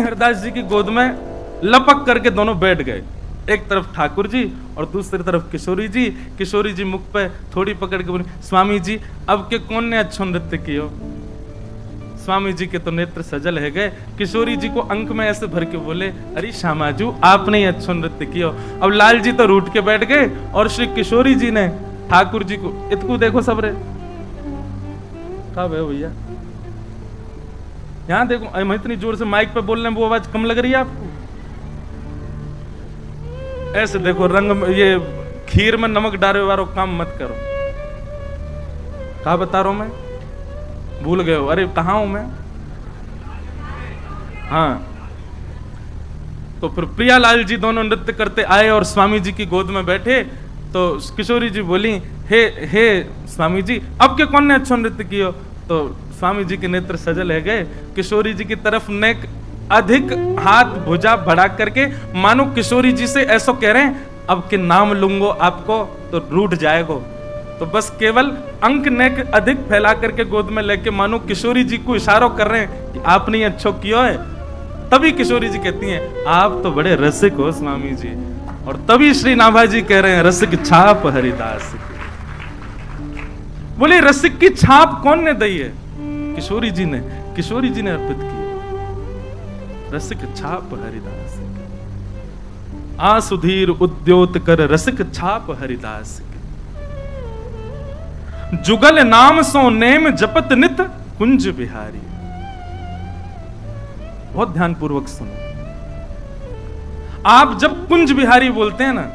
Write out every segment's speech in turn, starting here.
हरिदास जी की गोद में लपक करके दोनों बैठ गए, एक तरफ ठाकुर जी और दूसरी तरफ किशोरी जी। किशोरी जी मुख पे थोड़ी पकड़ के बोली, स्वामी जी अब के कौन ने अच्छो नृत्य कियो। स्वामी जी के तो नेत्र सजल है गए। किशोरी जी को अंक में ऐसे भर के बोले, अरे श्यामाजू आपने ही अच्छो नृत्य कियो। अब लाल जी तो रूठ के बैठ गए और श्री किशोरी जी ने ठाकुर जी को, इतकू देखो सबरे कब है भैया, यहां देखो, मैं इतनी जोर से माइक पे बोल रहे हैं, वो आवाज कम लग रही है आपको? ऐसे देखो रंग, ये खीर में नमक डाले वालों काम मत करो। कहा बता रहा हूं मैं, भूल गए हो? अरे कहां हूं मैं? हाँ, तो फिर प्रियालाल जी दोनों नृत्य करते आए और स्वामी जी की गोद में बैठे। तो किशोरी जी बोली, हे स्वामी जी अब के कौन ने अच्छा नृत्य कियो। तो स्वामी जी के नेत्र सजल है गए। किशोरी जी की तरफ नेक अधिक हाथ भुजा बढ़ा करके मानो किशोरी जी से ऐसा कह रहे हैं, अब के नाम लूंगो आपको तो रूठ जाएगो। तो बस केवल अंक नेक अधिक फैला करके गोद में लेके मानो किशोरी जी को इशारा कर रहे हैं कि आपने अच्छो किया है। तभी किशोरी जी कहती हैं, आप तो बड़े रसिक हो स्वामी जी। और तभी श्री नाभा जी कह रहे हैं, रसिक छाप हरिदास की। बोले रसिक की छाप कौन ने दी है? किशोरी जी ने अर्पित की। रसिक छाप हरिदास की, आसुधीर उद्योत कर रसिक छाप हरिदास की। जुगल नाम सो नेम जपत नित कुंज बिहारी। बहुत ध्यान पूर्वक सुनो। आप जब कुंज बिहारी बोलते हैं ना,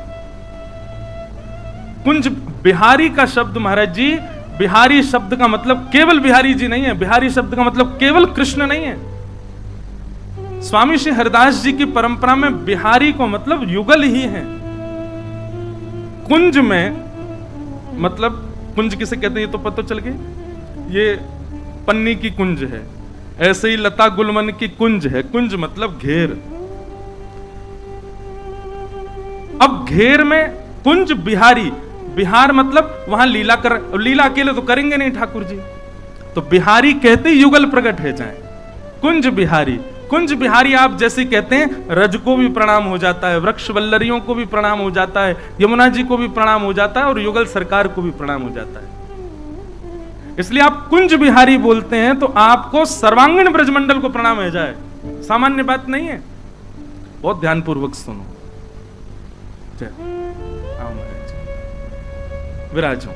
कुंज बिहारी का शब्द महाराज जी, बिहारी शब्द का मतलब केवल बिहारी जी नहीं है। बिहारी शब्द का मतलब केवल कृष्ण नहीं है। स्वामी श्री हरिदास जी की परंपरा में बिहारी को मतलब युगल ही है। कुंज में मतलब, कुंज किसे कहते हैं ये तो पता चल गया, ये पन्नी की कुंज है। ऐसे ही लता गुलमन की कुंज है। कुंज मतलब घेर। अब घेर में कुंज बिहारी, बिहार मतलब वहां लीला कर, लीला अकेले तो करेंगे नहीं ठाकुर जी, तो बिहारी कहते युगल प्रकट है जाए। कुंज बिहारी, कुंज बिहारी आप जैसे कहते हैं, रज को भी प्रणाम हो जाता है, वृक्ष वल्लरियों को भी प्रणाम हो जाता है, यमुना जी को भी प्रणाम हो जाता है और युगल सरकार को भी प्रणाम हो जाता है। इसलिए आप कुंज बिहारी बोलते हैं तो आपको सर्वांगीण ब्रजमंडल को प्रणाम हो जाए, सामान्य बात नहीं है। बहुत ध्यानपूर्वक सुनो। जय आओ महाराज, विराजो।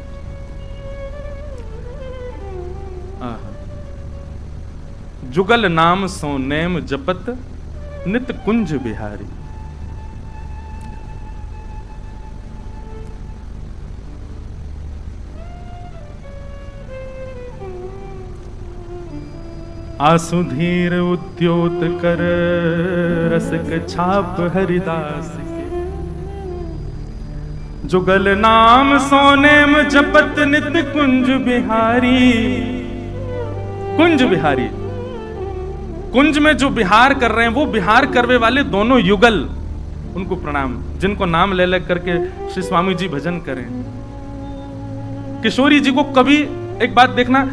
जुगल नाम सो नेम जपत नित कुंज बिहारी। आसुधीर उद्योत कर रसिक छाप हरिदास के। जुगल नाम सो नेम जपत नित कुंज बिहारी। कुंज बिहारी, कुंज में जो बिहार कर रहे हैं वो बिहार करने वाले दोनों युगल, उनको प्रणाम, जिनको नाम ले ले करके श्री स्वामी जी भजन करें। किशोरी जी को कभी, एक बात देखना,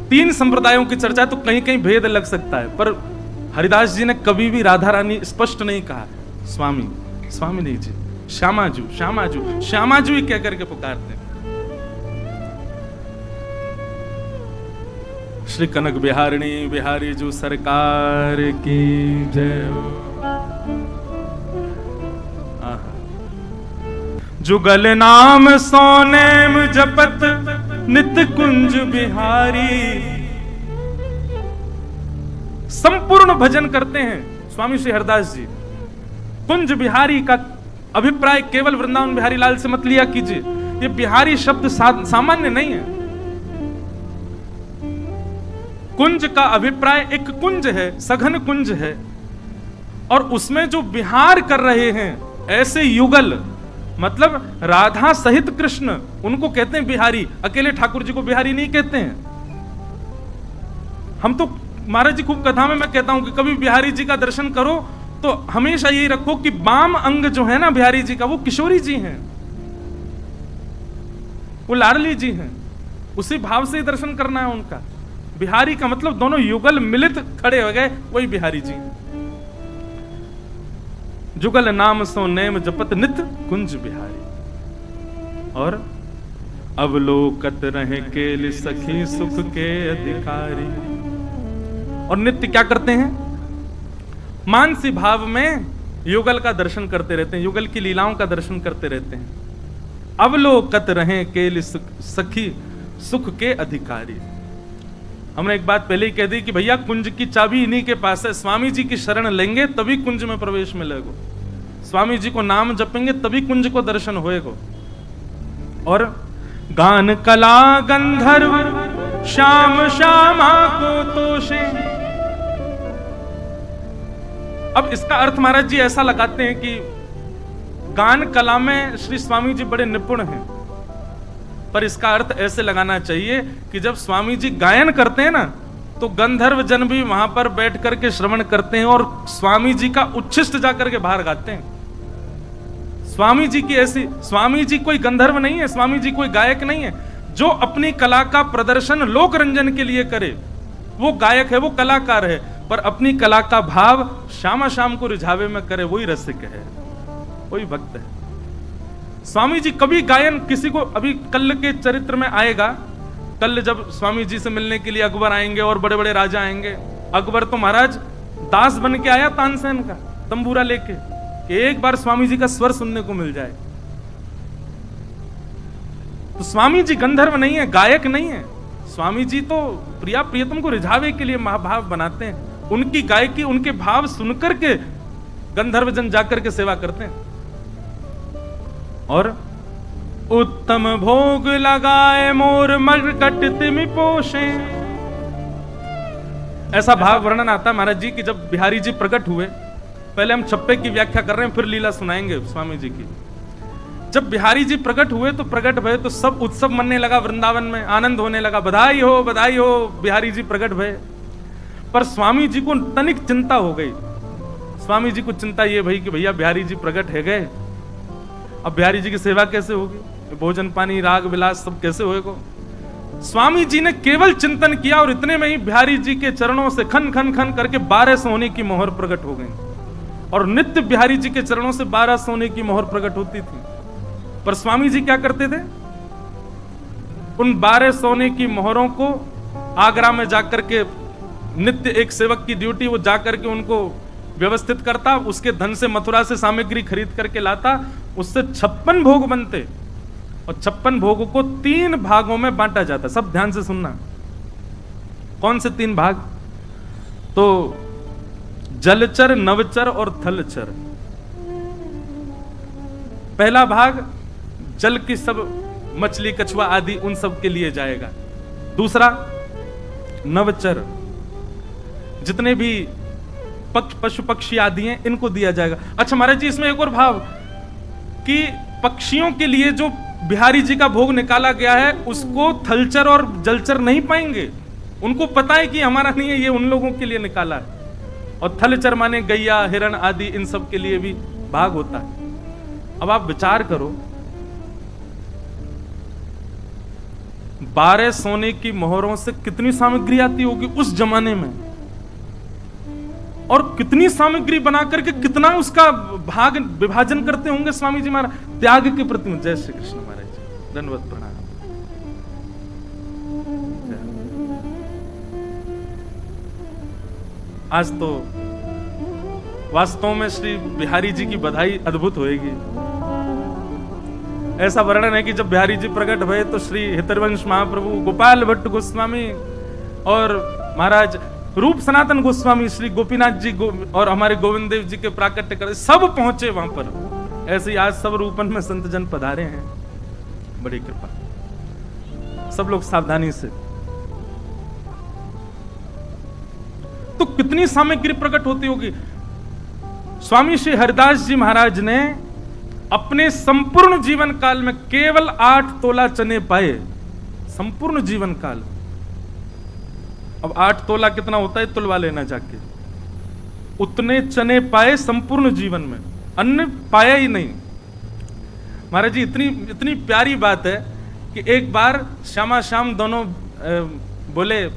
तीन संप्रदायों की चर्चा है तो कहीं कहीं भेद लग सकता है, पर हरिदास जी ने कभी भी राधा रानी स्पष्ट नहीं कहा स्वामी, स्वामी नहीं जी, श्यामाजू श्यामाजू श्यामाजू ही कह करके पुकारते हैं। श्री कनक बिहारिणी बिहारी जू सरकार की जय। जुगल नाम सोनेम जपत नित कुंज बिहारी। संपूर्ण भजन करते हैं स्वामी श्री हरिदास जी। कुंज बिहारी का अभिप्राय केवल वृंदावन बिहारी लाल से मत लिया कीजिए। ये बिहारी शब्द सामान्य नहीं है। कुंज का अभिप्राय एक कुंज है, सघन कुंज है, और उसमें जो विहार कर रहे हैं ऐसे युगल, मतलब राधा सहित कृष्ण, उनको कहते हैं बिहारी। अकेले ठाकुर जी को बिहारी नहीं कहते हैं। हम तो महाराज जी खूब कथा में मैं कहता हूं कि कभी बिहारी जी का दर्शन करो तो हमेशा यही रखो कि बाम अंग जो है ना बिहारी जी का, वो किशोरी जी हैं, वो लाडली जी हैं। उसी भाव से दर्शन करना है उनका। बिहारी का मतलब दोनों युगल मिलित खड़े हो गए, वही बिहारी जी हैं। जुगल नाम सो नेम जपत नित कुंज बिहारी। और अवलोकत रहे केल सखी सुख के अधिकारी। और नित्य क्या करते हैं? मानसी भाव में युगल का दर्शन करते रहते हैं, युगल की लीलाओं का दर्शन करते रहते हैं। अवलोकत रहे केल सखी सुख के अधिकारी। हमने एक बात पहले ही कह दी कि भैया कुंज की चाबी इन्हीं के पास है। स्वामी जी की शरण लेंगे तभी कुंज में प्रवेश मिलेगा, स्वामी जी को नाम जपेंगे तभी कुंज को दर्शन होएगा। और गान कला गंधर्व श्याम श्यामा को तोषे। अब इसका अर्थ महाराज जी ऐसा लगाते हैं कि गान कला में श्री स्वामी जी बड़े निपुण हैं, पर इसका अर्थ ऐसे लगाना चाहिए कि जब स्वामी जी गायन करते हैं ना, तो गंधर्व जन भी वहां पर बैठ करके श्रवण करते हैं और स्वामी जी का उच्छिष्ट जाकर के बाहर गाते हैं। स्वामी जी की ऐसी, स्वामी जी कोई गंधर्व नहीं है, स्वामी जी कोई गायक नहीं है। जो अपनी कला का प्रदर्शन लोक रंजन के लिए करे वो गायक है, वो कलाकार है, पर अपनी कला का भाव श्यामा श्याम को रिझावे में करे वही रसिक है, वही भक्त है। स्वामी जी कभी गायन किसी को, अभी कल के चरित्र में आएगा, कल जब स्वामी जी से मिलने के लिए अकबर आएंगे और बड़े बड़े राजा आएंगे, अकबर तो महाराज दास बन के आया तानसेन का तंबूरा लेके कि एक बार स्वामी जी का स्वर सुनने को मिल जाए। तो स्वामी जी गंधर्व नहीं है, गायक नहीं है। स्वामी जी तो प्रिया प्रियतम को रिझावे के लिए महाभाव बनाते हैं। उनकी गायकी, उनके भाव सुनकर के गंधर्व जन जाकर के सेवा करते हैं। और उत्तम भोग लगाए मोर मरकट तिमि पोषे। ऐसा भाव वर्णन आता है महाराज जी कि जब बिहारी जी प्रकट हुए, पहले हम छप्पे की व्याख्या कर रहे हैं, फिर लीला सुनाएंगे स्वामी जी की। जब बिहारी जी प्रकट हुए तो प्रकट भय तो सब उत्सव मनने लगा, वृंदावन में आनंद होने लगा, बधाई हो बिहारी जी प्रकट भय। पर स्वामी जी को तनिक चिंता हो गई। स्वामी जी को चिंता ये भई कि भैया बिहारी जी प्रकट है गए, अब बिहारी जी की सेवा कैसे होगी, भोजन पानी राग विलास सब कैसे होएगा। स्वामी जी ने केवल चिंतन किया और इतने में ही बिहारी जी के चरणों से खन खन खन करके 12 सोने की मोहर प्रकट हो गई। और नित्य बिहारी जी के चरणों से 12 सोने की मोहर प्रकट होती थी। पर स्वामी जी क्या करते थे, उन 12 सोने की मोहरों को आगरा में जाकर के, नित्य एक सेवक की ड्यूटी, वो जाकर के उनको व्यवस्थित करता, उसके धन से मथुरा से सामग्री खरीद करके लाता, उससे 56 भोग बनते और 56 भोगों को 3 भागों में बांटा जाता। सब ध्यान से सुनना, कौन से 3 भाग? तो जलचर, नवचर और थलचर। पहला भाग जल की सब मछली कछुआ आदि उन सब के लिए जाएगा। दूसरा नवचर, जितने भी पशु पक्षी आदि हैं इनको दिया जाएगा। अच्छा महाराज जी इसमें एक और भाव कि पक्षियों के लिए जो बिहारी जी का भोग निकाला गया है उसको थलचर और जलचर नहीं पाएंगे, उनको पता है कि हमारा नहीं है, ये उन लोगों के लिए निकाला है। और थलचर माने गैया, हिरण आदि, इन सब के लिए भी भाग होता है। अब आप विचार करो, 12 सोने की मोहरों से कितनी सामग्री आती होगी उस जमाने में, और कितनी सामग्री बना करके कितना उसका भाग विभाजन करते होंगे स्वामी जी महाराज त्याग के प्रति। जय श्री कृष्ण महाराज जी, दंडवत प्रणाम। आज तो वास्तव में श्री बिहारी जी की बधाई अद्भुत होएगी। ऐसा वर्णन है कि जब बिहारी जी प्रकट हुए तो श्री हितरवंश महाप्रभु, गोपाल भट्ट गोस्वामी और महाराज रूप सनातन गोस्वामी, श्री गोपीनाथ जी और हमारे गोविंद देव जी के प्राकट्य कर सब पहुंचे वहां पर। ऐसे ही आज सब रूपन में संत जन पधारे हैं, बड़ी कृपा, सब लोग सावधानी से। तो कितनी सामग्री प्रकट होती होगी। स्वामी श्री हरिदास जी महाराज ने अपने संपूर्ण जीवन काल में केवल 8 तोला चने पाए, संपूर्ण जीवन काल। अब 8 तोला कितना होता है तुलवा लेना जाके। उतने चने पाए संपूर्ण जीवन में, अन्न पाया ही नहीं। महाराज जी इतनी प्यारी बात है कि एक बार श्यामा श्याम दोनों बोले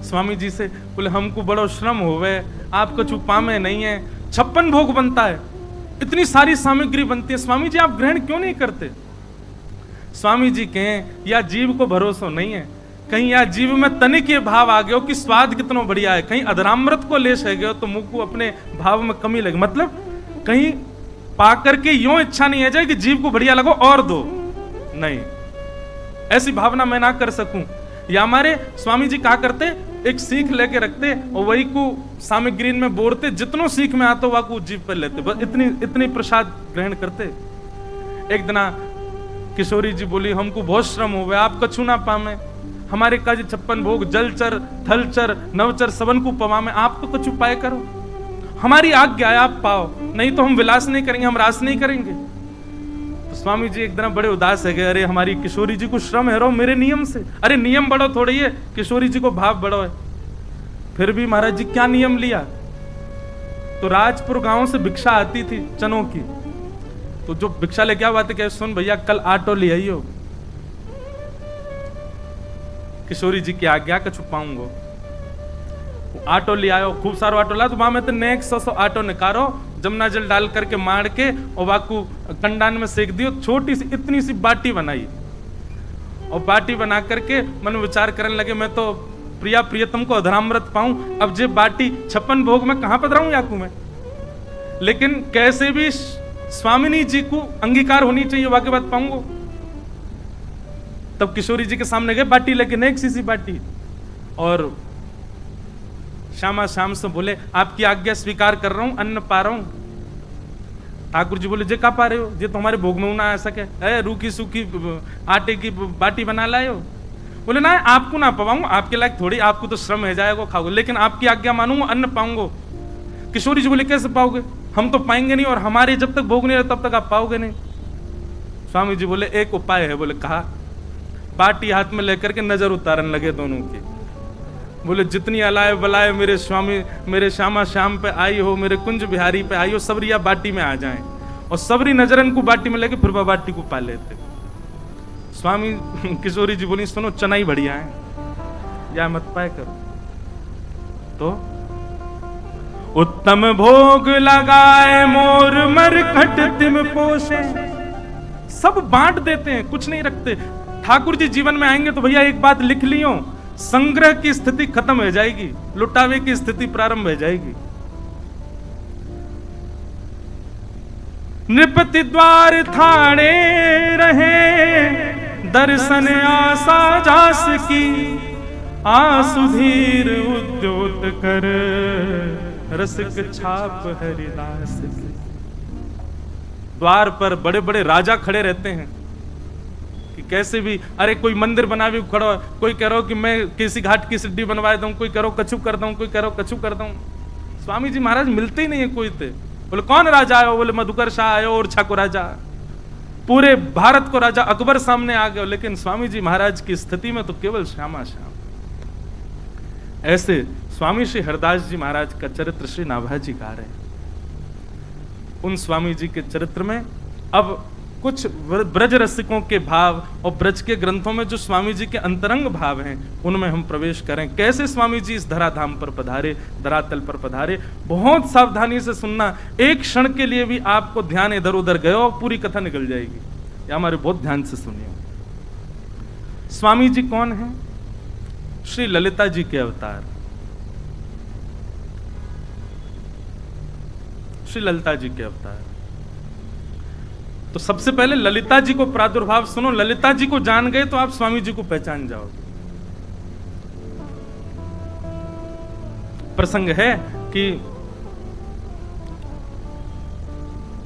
स्वामी जी से, बोले हमको बड़ो श्रम होवे, आप कुछ पामे नहीं है, 56 भोग बनता है, इतनी सारी सामग्री बनती है, स्वामी जी आप ग्रहण क्यों नहीं करते? स्वामी जी कहें या जीव को भरोसा नहीं है, कहीं या जीव में तनिक ये भाव आ गया हो कि स्वाद कितना बढ़िया है, कहीं अधरामृत को ले सह गए तो मुंह को अपने भाव में कमी लगे, मतलब कहीं पा करके यूं इच्छा नहीं है जाए कि जीव को बढ़िया लगो और दो, नहीं, ऐसी भावना मैं ना कर सकूं। या हमारे स्वामी जी क्या करते, एक सीख लेके रखते और वही को सामग्री में बोरते, जितनों सीख में आता वह को जीव पर लेते, बस इतनी प्रसाद ग्रहण करते। एक दिन किशोरी जी बोली हमको बहुत श्रम हो गया, आप कछु ना पामे, हमारे का 56 भोग जलचर थलचर नवचर सबन को पवा में, आप तो कछु पाए करो, हमारी आज्ञा है आप पाओ, नहीं तो हम विलास नहीं करेंगे, हम रास नहीं करेंगे। तो स्वामी जी एक दिन बड़े उदास है गए, अरे हमारी किशोरी जी को श्रम है रो मेरे नियम से, अरे नियम बड़ो थोड़ी है, किशोरी जी को भाव बड़ो है। फिर भी महाराज जी क्या नियम लिया, तो राजपुर गांव से भिक्षा आती थी चनों की, तो जो भिक्षा लेके आ बात है, सुन भैया कल आटो ले आइयो, किशोरी जी की आज्ञा का छुपाऊंगो, आटो ले आयो, खूब सारो आटो ला, तो वहां में तो नेक 100 आटो निकालो, जमुना जल डाल करके मार के और वाकू कंडान में सेक दियो, छोटी सी इतनी सी बाटी बनाई और बाटी बना करके मन विचार करने लगे मैं तो प्रिया प्रियतम को अधरामृत पाऊं, अब जे बाटी 56 भोग में कहां पधराऊं याकू में, लेकिन कैसे भी स्वामिनी जी को अंगीकार होनी चाहिए, वाके बात पाऊंगो। तब किशोरी जी के सामने गए बाटी लेके, नेक सी बाटी, और श्यामा श्याम से बोले आपकी आज्ञा स्वीकार कर रहा हूं, अन्न पा रहा हूं। ठाकुर जी बोले जे का पा रहे हो, जे तुम्हारे भोग में ना आ सके, रूखी सूखी आटे की बाटी बना लाए हो। बोले ना आपको ना पवाऊंगा, आपके लायक थोड़ी, आपको तो श्रम है जाएगा खाओगे, लेकिन आपकी आज्ञा मानूंगा, अन्न पाऊंगा। किशोरी जी बोले कैसे पाओगे, हम तो पाएंगे नहीं, और हमारे जब तक भोग नहीं रहे तब तक आप पाओगे नहीं। स्वामी जी बोले एक उपाय है, बोले कहा, बाटी हाथ में लेकर के नजर उतारने लगे दोनों की, बोले जितनी अलाय बलाय मेरे स्वामी मेरे श्यामा श्याम पे आई हो, मेरे कुंज बिहारी पे आई हो, सबरिया बाटी में आ जाएं, और सबरी नजरन को बाटी में लेके फिर वह बाटी को पा लेते। स्वामी किशोरी जी बोली सुनो चनाई बढ़िया है, या मत पाए करो। तो उत्तम भोग लगाए मोर मरकट तिम पोषे, सब बांट देते हैं, कुछ नहीं रखते। ठाकुर जी जीवन में आएंगे तो भैया एक बात लिख लियो, संग्रह की स्थिति खत्म हो जाएगी, लुटावे की स्थिति प्रारंभ हो जाएगी। नृपति द्वार थाड़े रहे, दर्शन आशा जास की, आसुधीर उद्योत कर, रसिक छाप हरिदास की। द्वार पर बड़े बड़े राजा खड़े रहते हैं कि कैसे भी, अरे कोई मंदिर बना भी खड़ा, कोई कह रहा हो कि मैं किसी घाट की सिद्धि बनवा दूं, कोई कह रहा कछु कर दूं, कोई कह रहा कछु कर दूं। स्वामी जी महाराज मिलते ही नहीं है कोई थे। बोले कौन राजा आयो, बोले मधुकर शाह आयो, ओरछा को राजा, पूरे भारत को राजा अकबर सामने आ गए, लेकिन स्वामी जी महाराज की स्थिति में तो केवल श्यामा श्याम। ऐसे स्वामी श्री हरदास जी महाराज का चरित्र श्री नाभाजी गा रहे हैं। उन स्वामी जी के चरित्र में अब कुछ ब्रज रसिकों के भाव और ब्रज के ग्रंथों में जो स्वामी जी के अंतरंग भाव हैं उनमें हम प्रवेश करें। कैसे स्वामी जी इस धराधाम पर पधारे, धरातल पर पधारे, बहुत सावधानी से सुनना, एक क्षण के लिए भी आपको ध्यान इधर उधर गया और पूरी कथा निकल जाएगी। या हमारे बहुत ध्यान से सुनिए। स्वामी जी कौन है? श्री ललिता जी के अवतार, श्री ललिता जी के अवतार। तो सबसे पहले ललिता जी को प्रादुर्भाव सुनो। ललिता जी को जान गए तो आप स्वामी जी को पहचान जाओगे। प्रसंग है कि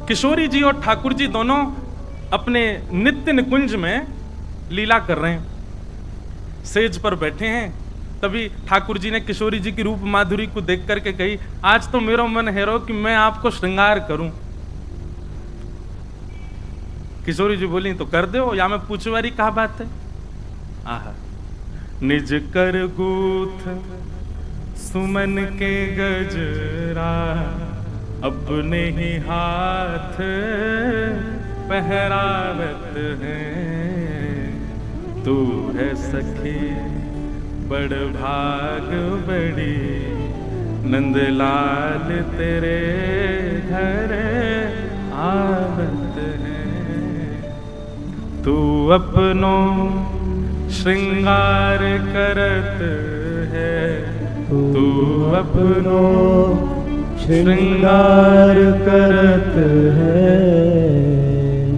किशोरी जी और ठाकुर जी दोनों अपने नित्य निकुंज में लीला कर रहे हैं, सेज पर बैठे हैं। तभी ठाकुर जी ने किशोरी जी की रूप माधुरी को देख करके कही, आज तो मेरा मन है रो कि मैं आपको श्रृंगार करूं। किशोरी जी बोली तो कर दो, या मैं पूछवारी कहा बात है। आहा, निज कर गूथ सुमन के गजरा, अपने ही हाथ पहरावत है। तू है सखी बड़ भाग बड़ी, नंदलाल तेरे घर आवत है। तू अपनो श्रृंगार करत है, तू अपनो श्रृंगार करत है।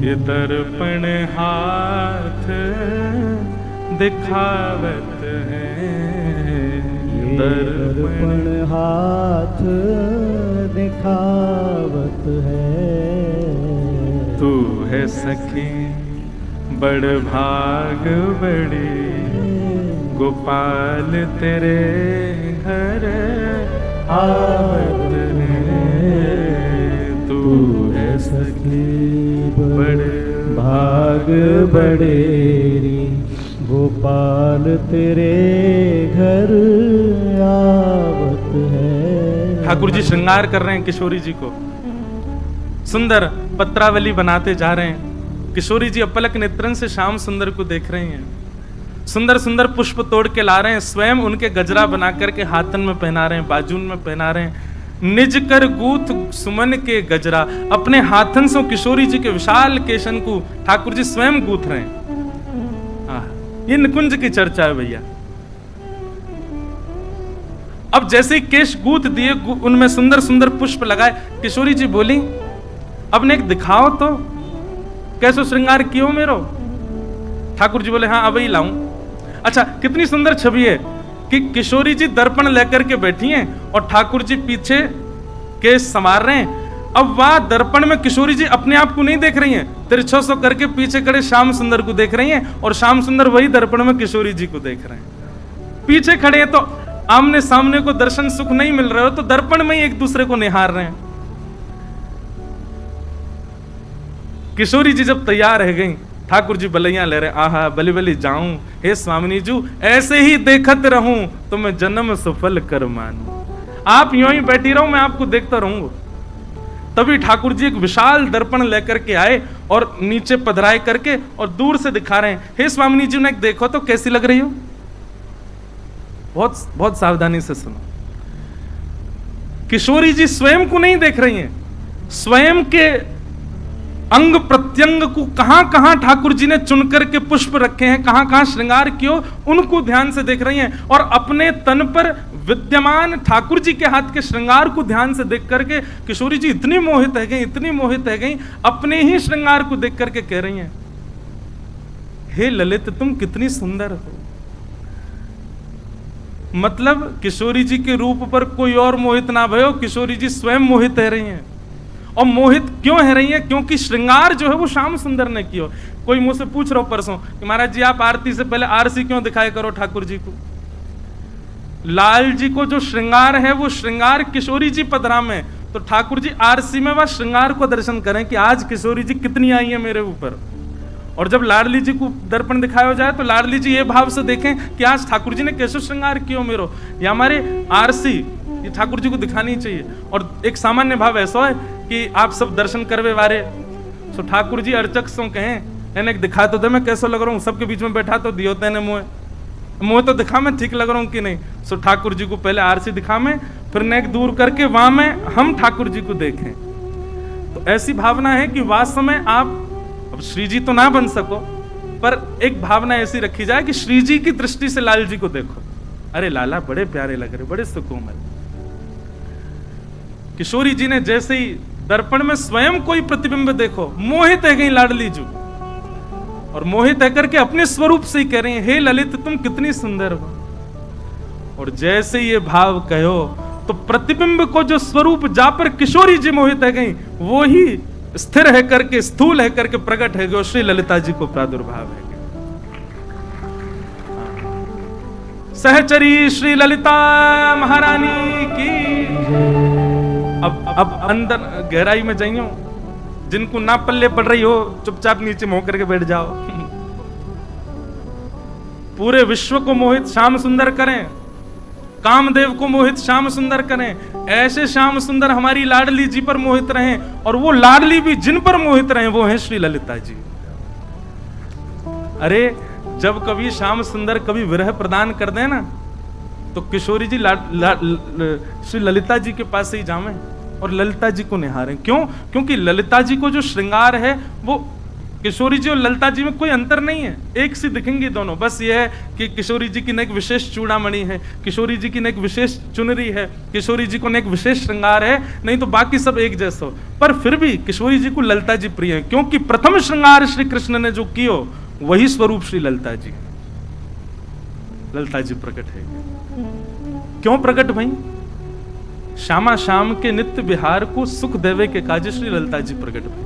ये दर्पण हाथ दिखावत है, दर्पण हाथ दिखावत है। तू है सखी बड़ भाग बड़ी, गोपाल तेरे घर आवत है। तू है सखी बड़ भाग बड़ेरी, गोपाल तेरे घर आवत है। ठाकुर जी श्रृंगार कर रहे हैं किशोरी जी को, सुंदर पत्रावली बनाते जा रहे हैं। किशोरी जी अपलक नेत्रन से श्याम सुंदर को देख रही हैं, सुंदर सुंदर पुष्प तोड़ के ला रहे हैं, स्वयं उनके गजरा बना करके हाथन में पहना रहे हैं, बाजून में पहना रहे हैं। निज कर गूथ सुमन के गजरा, अपने हाथन से किशोरी जी के विशाल केशन को ठाकुर जी स्वयं गूथ रहे हैं। ये निकुंज की चर्चा है भैया। अब जैसे ही केश गूथ दिए, उनमें सुंदर सुंदर पुष्प लगाए, किशोरी जी बोली अब ने एक दिखाओ तो, कैसो श्रृंगार कियो मेरो। ठाकुर जी बोले हाँ अब ही लाऊं। अच्छा, कितनी सुंदर छवि है कि किशोरी जी दर्पण लेकर के बैठी हैं और ठाकुर जी पीछे केश संवार रहे हैं। अब वहां दर्पण में किशोरी जी अपने आप को नहीं देख रही हैं, तिरछा सो करके पीछे खड़े श्याम सुंदर को देख रही हैं, और श्याम सुंदर वही दर्पण में किशोरी जी को देख रहे हैं। पीछे खड़े हैं तो आमने सामने को दर्शन सुख नहीं मिल रहा हो, तो दर्पण में ही एक दूसरे को निहार रहे हैं। किशोरी जी जब तैयार रह गई, ठाकुर जी बलैया ले रहे, आहा बलि बलि जाऊं, हे स्वामिनी जू ऐसे ही देखत रहूं तो मैं जन्म सफल कर मानूं। आप यूं ही बैठी रहो, मैं आपको देखता रहूंगा। तभी ठाकुर जी एक विशाल दर्पण लेकर के आए और नीचे पधराए करके और दूर से दिखा रहे हैं, हे स्वामिनी जी ने देखो तो कैसी लग रही हो। बहुत बहुत सावधानी से सुनो। किशोरी जी स्वयं को नहीं देख रही हैं, स्वयं के अंग प्रत्यंग को कहां कहां ठाकुर जी ने चुन करके पुष्प रखे हैं, कहां कहां श्रृंगार कियो, उनको ध्यान से देख रही हैं। और अपने तन पर विद्यमान ठाकुर जी के हाथ के श्रृंगार को ध्यान से देख करके किशोरी जी इतनी मोहित है गई, इतनी मोहित है गई, अपने ही श्रृंगार को देख करके कह रही हैं, हे ललित तुम कितनी सुंदर हो। मतलब किशोरी जी के रूप पर कोई और मोहित ना भयो, किशोरी जी स्वयं मोहित रह रही हैं। और मोहित क्यों है रही है? क्योंकि श्रृंगार जो है वो श्याम सुंदर ने किया। कोई मुझसे पूछ रहा हो परसों कि महाराज जी आप आरती से पहले आरसी क्यों दिखाया करो ठाकुर जी को। लाल जी को जो श्रृंगार है वो श्रृंगार किशोरी जी पधरा में, तो ठाकुर जी आरसी में वह श्रृंगार को दर्शन करें कि आज किशोरी जी कितनी आई है मेरे ऊपर। और जब लाडली जी को दर्पण दिखाया जाए तो लाडली जी ये भाव से देखें कि आज ठाकुर जी ने कैसे श्रृंगार किया मेरो। या हमारे आरसी ये ठाकुर जी को दिखानी चाहिए। और एक सामान्य भाव ऐसा है कि आप सब दर्शन करवे वारे, तो ठाकुर जी अर्चक सो कहें एने दिखा तो दे मैं कैसा लग रहा हूँ, सबके बीच में बैठा तो दियो तेने मुँह तो दिखा मैं ठीक लग रहा हूँ कि नहीं। सो ठाकुर जी को पहले आरसी दिखा में, फिर नेक दूर करके वहां में हम ठाकुर जी को देखें। तो ऐसी भावना है कि वास्तव में आप अब श्री जी तो ना बन सको, पर एक भावना ऐसी रखी जाए कि श्री जी की दृष्टि से लाल जी को देखो, अरे लाला बड़े प्यारे लग रहे, बड़े सुकोमल। किशोरी जी ने जैसे ही दर्पण में स्वयं कोई प्रतिबिंब देखो, मोहित है गई लाडली जी, और मोहित है करके अपने स्वरूप से ही कह रही हैं, हे ललित तुम कितनी सुंदर हो। और जैसे ये भाव कहो तो प्रतिबिंब को जो स्वरूप जा पर किशोरी जी मोहित है गई, वो ही स्थिर है करके स्थूल है करके प्रकट है गयो श्री ललिता जी को प्रादुर्भाव है। सहचरी श्री ललिता महारानी की। अब अंदर गहराई में जाइयो, जिनको ना पल्ले पड़ रही हो चुपचाप नीचे मुंह करके बैठ जाओ। पूरे विश्व को मोहित श्याम सुंदर करें, कामदेव को मोहित श्याम सुंदर करें, ऐसे श्याम सुंदर हमारी लाडली जी पर मोहित रहें, और वो लाडली भी जिन पर मोहित रहें वो हैं श्री ललिता जी। अरे जब कभी श्याम सुंदर कभी विरह प्रदान कर दें ना, तो किशोरी जी श्री ललिता जी के पास से ही जावे, और ललिता जी को निहारें। क्यों? क्योंकि ललिता जी को जो श्रृंगार है वो किशोरी जी और ललिता जी में कोई अंतर नहीं है, एक सी दिखेंगी दोनों। बस ये है कि किशोरी जी की न एक विशेष चूड़ामणि है, किशोरी जी की न एक विशेष चुनरी है, किशोरी जी को न एक विशेष श्रृंगार है, नहीं तो बाकी सब एक जैसा हो। पर फिर भी किशोरी जी को ललिता जी प्रिय है, क्योंकि प्रथम श्रृंगार श्री कृष्ण ने जो कियो वही स्वरूप श्री ललिता जी, ललिता जी प्रकट है। क्यों प्रकट भई? श्यामा श्याम के नित्य विहार को सुख देवे के काज श्री ललिता जी प्रकट भई।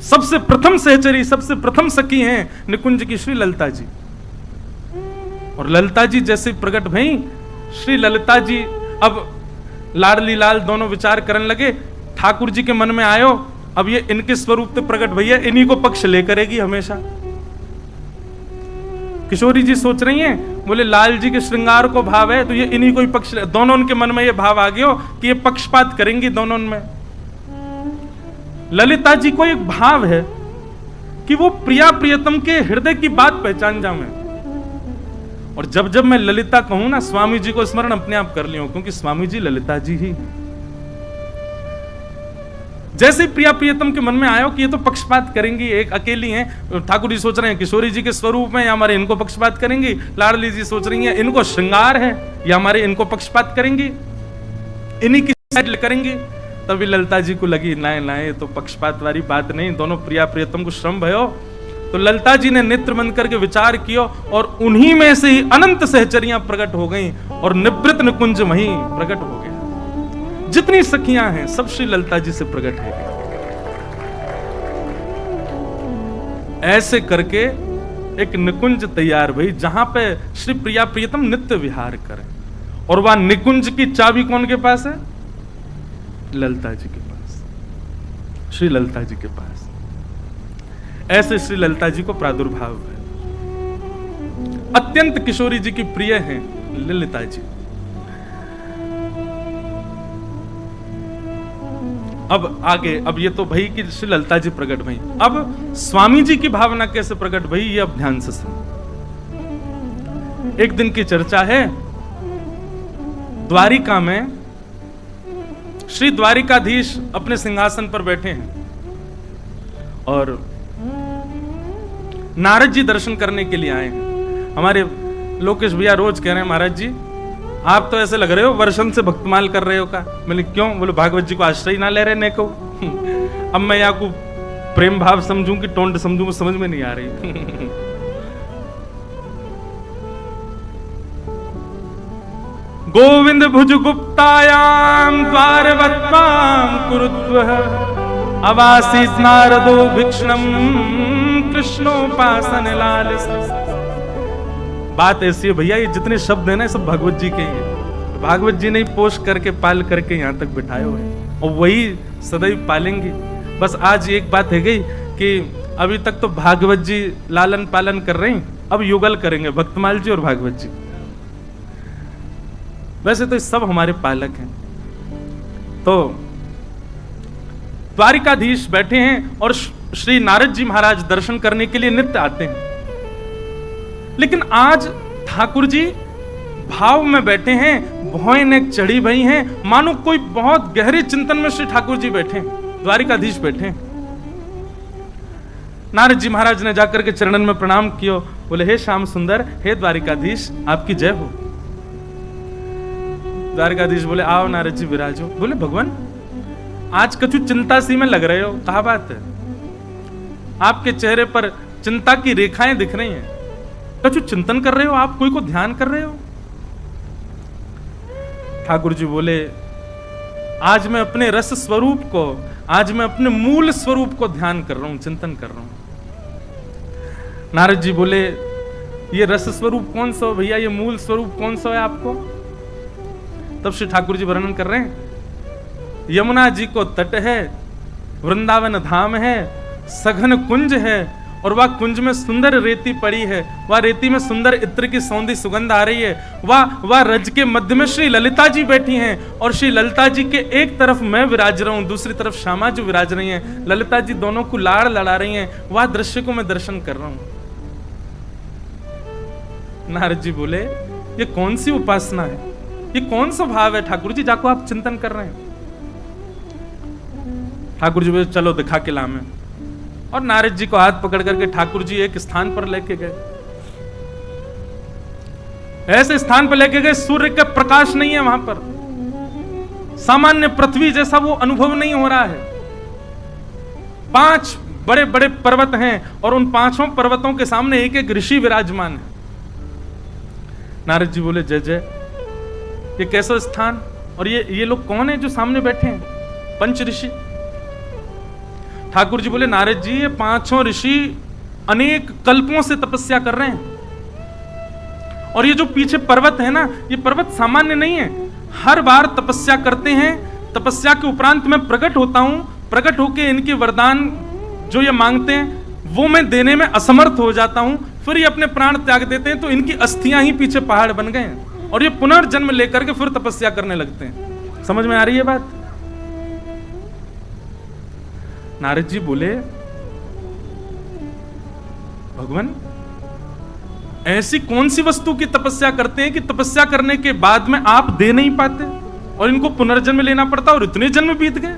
सबसे प्रथम सहचरी, सबसे प्रथम सखी हैं निकुंज की श्री ललिता जी। और ललिता जी जैसे प्रकट भई, श्री ललिता जी अब लाडली लाल दोनों विचार करने लगे। ठाकुर जी के मन में आयो, अब ये इनके स्वरूप तो प्रकट भैया, इन्हीं को पक्ष ले करेगी हमेशा। किशोरी जी सोच रही हैं, बोले लाल जी के श्रृंगार को भाव है तो ये इन्हीं को ही पक्ष ले। दोनों उनके मन में ये भाव आ गया कि ये पक्षपात करेंगी दोनों में। ललिता जी को एक भाव है कि वो प्रिया प्रियतम के हृदय की बात पहचान जाऊं मैं। और जब जब मैं ललिता कहूं ना, स्वामी जी को स्मरण अपने आप कर लियो, क्योंकि स्वामी जी ललिता जी ही। जैसे प्रिया प्रियतम के मन में आयो कि ये तो पक्षपात करेंगी, एक अकेली हैं। ठाकुर जी सोच रहे हैं किशोरी जी के स्वरूप में या हमारे इनको पक्षपात करेंगी। लाडली जी सोच रही हैं इनको श्रृंगार है या हमारे इनको पक्षपात करेंगी, इन्हीं की साइड करेंगी। तभी ललिता जी को लगी ना ये तो पक्षपात वाली बात नहीं, दोनों प्रिया प्रियतम को श्रम भयो। तो ललिता जी ने नेत्र बंद करके विचार किया और उन्हीं में से ही अनंत सहचरियां प्रकट हो गईं और निवृत्त निकुंज वहीं प्रकट हो गया। जितनी सखियां हैं सब श्री ललिता जी से प्रकट है। ऐसे करके एक निकुंज तैयार भई, जहां पे श्री प्रिया प्रियतम नित्य विहार करें। और वह निकुंज की चाबी कौन के पास है? ललिता जी के पास, श्री ललिता जी के पास। ऐसे श्री ललिता जी को प्रादुर्भाव है। अत्यंत किशोरी जी की प्रिय हैं ललिता जी। अब आगे, अब ये तो भई कि श्री ललिता जी प्रकट भई। अब स्वामी जी की भावना कैसे प्रकट भई, ये अब ध्यान से सुनो। एक दिन की चर्चा है, द्वारिका में श्री द्वारिकाधीश अपने सिंहासन पर बैठे हैं और नारद जी दर्शन करने के लिए आए हैं। हमारे लोकेश भैया रोज कह रहे हैं, महाराज जी आप तो ऐसे लग रहे हो वर्षन से भक्तमाल कर रहे हो का। मैंने क्यों? बोले भागवत जी को आश्रय ना ले रहे ने को। अब मैं यहाँ को प्रेम भाव समझूं कि टोंड समझूं, वो समझ में नहीं आ रही। गोविंद भुज गुप्तायाम द्वारवत्पाम कुरुद्वः अवासीत नारदो भिक्षणम कृष्णोपासन लालस। बात ऐसी है भैया, ये जितने शब्द है ना सब भगवत जी के हैं। भागवत जी ने ही पोष करके पाल करके यहाँ तक बिठाए हुए हैं और वही सदैव पालेंगे। बस आज एक बात है गई कि अभी तक तो भागवत जी लालन पालन कर रहे हैं, अब युगल करेंगे भक्तमाल जी और भागवत जी। वैसे तो सब हमारे पालक हैं। तो द्वारिकाधीश बैठे हैं और श्री नारद जी महाराज दर्शन करने के लिए नित्य आते हैं। लेकिन आज ठाकुर जी भाव में बैठे हैं, भौं ने चढ़ी भई हैं, मानो कोई बहुत गहरे चिंतन में श्री ठाकुर जी बैठे हैं, द्वारिकाधीश बैठे हैं। नारद जी महाराज ने जाकर के चरणन में प्रणाम किया, बोले हे श्याम सुंदर, हे द्वारिकाधीश आपकी जय हो। द्वारिकाधीश बोले आओ नारद जी विराजो। बोले भगवान आज कछु चिंता सी में लग रहे हो, कहा बात है? आपके चेहरे पर चिंता की रेखाएं दिख रही हैं, कछु चिंतन कर रहे हो आप, कोई को ध्यान कर रहे हो? ठाकुर जी बोले आज मैं अपने रस स्वरूप को, आज मैं अपने मूल स्वरूप को ध्यान कर रहा हूं, चिंतन कर रहा हूं। नारद जी बोले ये रस स्वरूप कौन सा हो भैया, ये मूल स्वरूप कौन सा है आपको? तब श्री ठाकुर जी वर्णन कर रहे हैं, यमुना जी को तट है, वृंदावन धाम है, सघन कुंज है और वह कुंज में सुंदर रेती पड़ी है, वह रेती में सुंदर इत्र की सौंधी सुगंध आ रही है। वह रज के मध्य में श्री ललिता जी बैठी हैं और श्री ललिता जी के एक तरफ मैं विराज रहा हूं, दूसरी तरफ श्यामा जी विराज रही हैं। ललिता जी दोनों को लाड़ लड़ा रही हैं, वह दृश्य को मैं दर्शन कर रहा हूं। नारद जी बोले ये कौन सी उपासना है, ये कौन सा भाव है ठाकुर जी जाको आप चिंतन कर रहे हैं? ठाकुर जी बोले चलो दिखा के लामे। और नारद जी को हाथ पकड़ करके ठाकुर जी एक स्थान पर लेके गए। ऐसे स्थान पर लेके गए, सूर्य का प्रकाश नहीं है वहां पर, सामान्य पृथ्वी जैसा वो अनुभव नहीं हो रहा है। 5 बड़े बड़े पर्वत हैं और उन 5 पर्वतों के सामने एक एक ऋषि विराजमान है। नारद जी बोले जय जय, ये कैसा स्थान, और ये लोग कौन है जो सामने बैठे हैं? 5 ऋषि। ठाकुर जी बोले नारद जी, ये 5 ऋषि अनेक कल्पों से तपस्या कर रहे हैं, और ये जो पीछे पर्वत है ना, ये पर्वत सामान्य नहीं है। हर बार तपस्या करते हैं, तपस्या के उपरांत मैं प्रकट होता हूं, प्रकट होके इनके वरदान जो ये मांगते हैं वो मैं देने में असमर्थ हो जाता हूं, फिर ये अपने प्राण त्याग देते हैं, तो इनकी अस्थियां ही पीछे पहाड़ बन गए हैं, और ये पुनर्जन्म लेकर के फिर तपस्या करने लगते हैं। समझ में आ रही है बात? नारद जी बोले भगवान, ऐसी कौन सी वस्तु की तपस्या करते हैं कि तपस्या करने के बाद में आप दे नहीं पाते और इनको पुनर्जन्म लेना पड़ता और इतने जन्म बीत गए?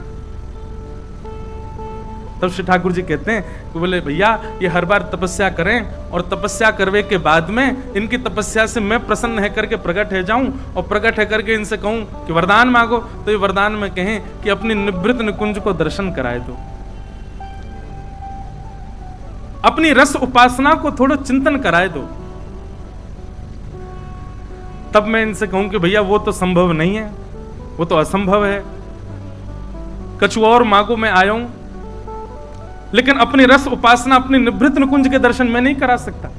तब श्री ठाकुर जी कहते हैं कि बोले भैया, ये हर बार तपस्या करें और तपस्या करने के बाद में इनकी तपस्या से मैं प्रसन्न है करके प्रकट है जाऊं और प्रकट है करके इनसे कहूं कि वरदान मांगो, तो ये वरदान में कहें कि अपनी निवृत्त निकुंज को दर्शन कराए दो, अपनी रस उपासना को थोड़ा चिंतन कराए दो। तब मैं इनसे कहूं कि भैया वो तो संभव नहीं है, वो तो असंभव है, कछु और मांगो, मैं आया हूं, लेकिन अपनी रस उपासना, अपनी निवृत्त निकुंज के दर्शन मैं नहीं करा सकता।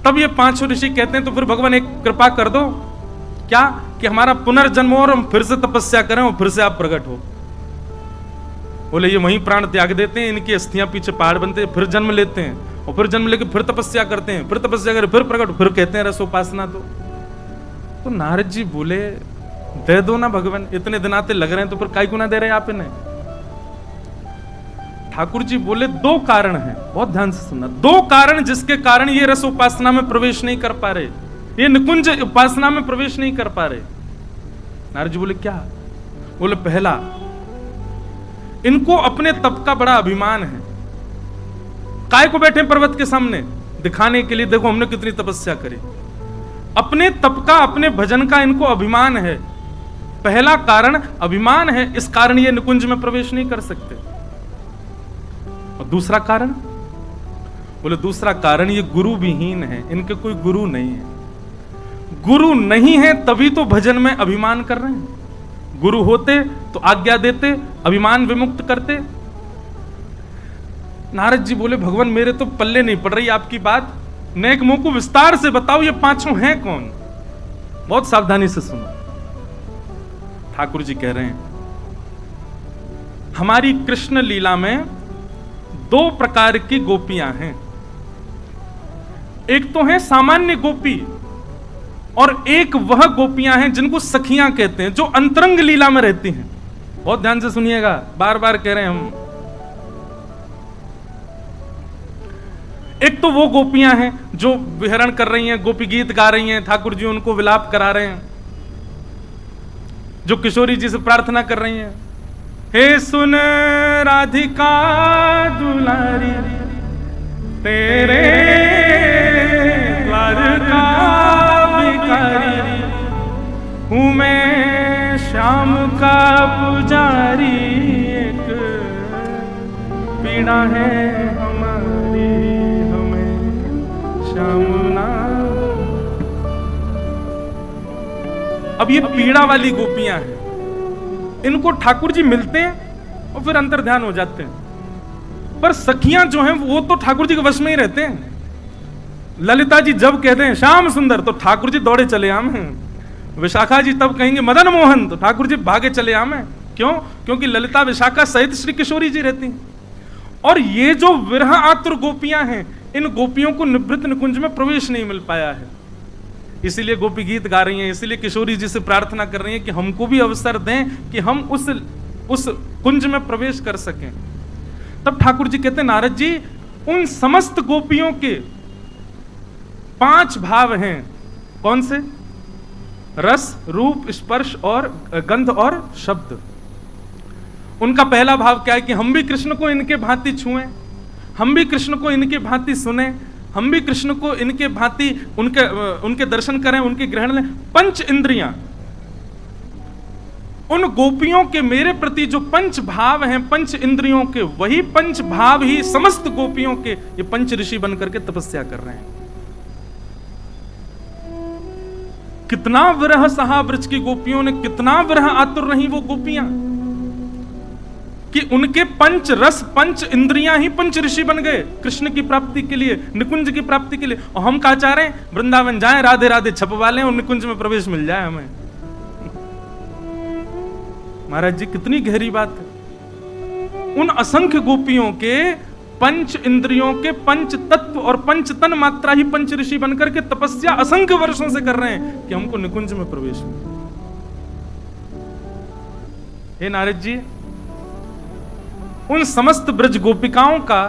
तब ये 5 ऋषि कहते हैं तो फिर भगवान एक कृपा कर दो, क्या कि हमारा पुनर्जन्म और हम फिर से तपस्या करें और फिर से आप प्रकट हो। बोले ये वहीं प्राण त्याग देते हैं, इनकी अस्थियां पीछे पहाड़ बनते हैं, फिर जन्म लेते हैं और फिर जन्म लेके फिर तपस्या करते हैं, फिर तपस्या करें, फिर प्रकट, फिर कहते हैं रस उपासना दो। तो नारद जी बोले दे दो ना भगवान, इतने दिन आते लग रहे हैं तो फिर काहे को ना दे रहे आप इन्हें? ठाकुर जी बोले 2 कारण हैं, बहुत ध्यान से सुनना, 2 कारण जिसके कारण ये रस उपासना में प्रवेश नहीं कर पा रहे, ये निकुंज उपासना में प्रवेश नहीं कर पा रहे। नारद जी बोले क्या? बोले पहला, इनको अपने तप का बड़ा अभिमान है। काय को बैठे पर्वत के सामने? दिखाने के लिए, देखो हमने कितनी तपस्या करी। अपने तप का, अपने भजन का इनको अभिमान है। पहला कारण अभिमान है, इस कारण ये निकुंज में प्रवेश नहीं कर सकते। और दूसरा कारण? बोले दूसरा कारण ये गुरु विहीन है, इनके कोई गुरु नहीं है। गुरु नहीं है तभी तो भजन में अभिमान कर रहे हैं। गुरु होते तो आज्ञा देते, अभिमान विमुक्त करते। नारद जी बोले भगवान, मेरे तो पल्ले नहीं पड़ रही आपकी बात, नेक मुंह को विस्तार से बताओ, ये 5 हैं कौन? बहुत सावधानी से सुनो। ठाकुर जी कह रहे हैं हमारी कृष्ण लीला में 2 प्रकार की गोपियां हैं। एक तो है सामान्य गोपी, और एक वह गोपियां हैं जिनको सखियां कहते हैं, जो अंतरंग लीला में रहती हैं। बहुत ध्यान से सुनिएगा, बार बार कह रहे हैं हम। एक तो वो गोपियां हैं जो विहरण कर रही हैं, गोपी गीत गा रही हैं, ठाकुर जी उनको विलाप करा रहे हैं, जो किशोरी जी से प्रार्थना कर रही हैं, हे सुन राधिका दुलारी, तेरे द्वार का भिखारी हूं मैं, श्याम का पुजारी, एक पीड़ा है हमारी, हमें श्याम ना। अब ये पीड़ा वाली गोपियां हैं, इनको ठाकुर जी मिलते हैं और फिर अंतर ध्यान हो जाते हैं। पर सखियां जो हैं वो तो ठाकुर जी के वश में ही रहते हैं। ललिता जी जब कहते हैं श्याम सुंदर तो ठाकुर जी दौड़े चले आमे, विशाखा जी तब कहेंगे मदन मोहन तो ठाकुर जी भागे चले आमे। क्यों? क्योंकि ललिता विशाखा सहित श्री किशोरी जी रहती हैं। और ये जो विरह आतुर गोपियां हैं, इन गोपियों को निवृत्त निकुंज में प्रवेश नहीं मिल पाया है, इसीलिए गोपी गीत गा रही हैं, इसीलिए किशोरी जी से प्रार्थना कर रही हैं कि हमको भी अवसर दें कि हम उस कुंज में प्रवेश कर सकें। तब ठाकुर जी कहते हैं नारद जी, उन समस्त गोपियों के 5 भाव हैं। कौन से? रस, रूप, स्पर्श और गंध और शब्द। उनका पहला भाव क्या है कि हम भी कृष्ण को इनके भांति छुएं, हम भी कृष्ण को इनके भांति सुने, हम भी कृष्ण को इनके भांति उनके दर्शन करें, उनके ग्रहण लें। पंच इंद्रियां, उन गोपियों के मेरे प्रति जो पंच भाव हैं, पंच इंद्रियों के, वही पंच भाव ही समस्त गोपियों के ये पंच ऋषि बनकर के तपस्या कर रहे हैं। कितना विरह सहा ब्रज की गोपियों ने, कितना विरह आतुर रही वो गोपियां कि उनके पंच रस, पंच इंद्रियां ही पंच ऋषि बन गए कृष्ण की प्राप्ति के लिए, निकुंज की प्राप्ति के लिए। और हम क्या चाह रहे हैं? वृंदावन जाएं, राधे राधे छपवा लें और निकुंज में प्रवेश मिल जाए हमें। महाराज जी, कितनी गहरी बात है। उन असंख्य गोपियों के पंच इंद्रियों के पंच तत्व और पंच तन मात्रा ही पंच ऋषि बनकर के तपस्या असंख्य वर्षों से कर रहे हैं कि हमको निकुंज में प्रवेश मिले। हे नारद जी, उन समस्त ब्रज गोपिकाओं का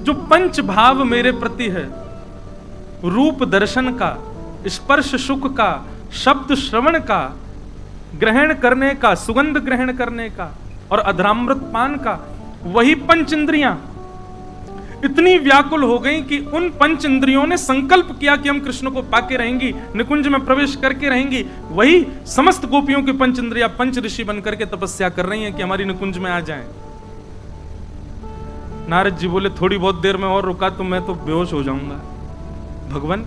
जो पंच भाव मेरे प्रति है, रूप दर्शन का, स्पर्श सुख का, शब्द श्रवण का, ग्रहण करने का, सुगंध ग्रहण करने का और अधरामृत पान का, वही पंच इंद्रियां इतनी व्याकुल हो गई कि उन पंच इंद्रियों ने संकल्प किया कि हम कृष्ण को पाके रहेंगी, निकुंज में प्रवेश करके रहेंगी। वही समस्त गोपियों की पंच इंद्रियां पंच ऋषि बनकर के तपस्या कर रही हैं कि हमारी निकुंज में आ जाएं। नारद जी बोले, थोड़ी बहुत देर में और रुका तो मैं तो बेहोश हो जाऊंगा। भगवान,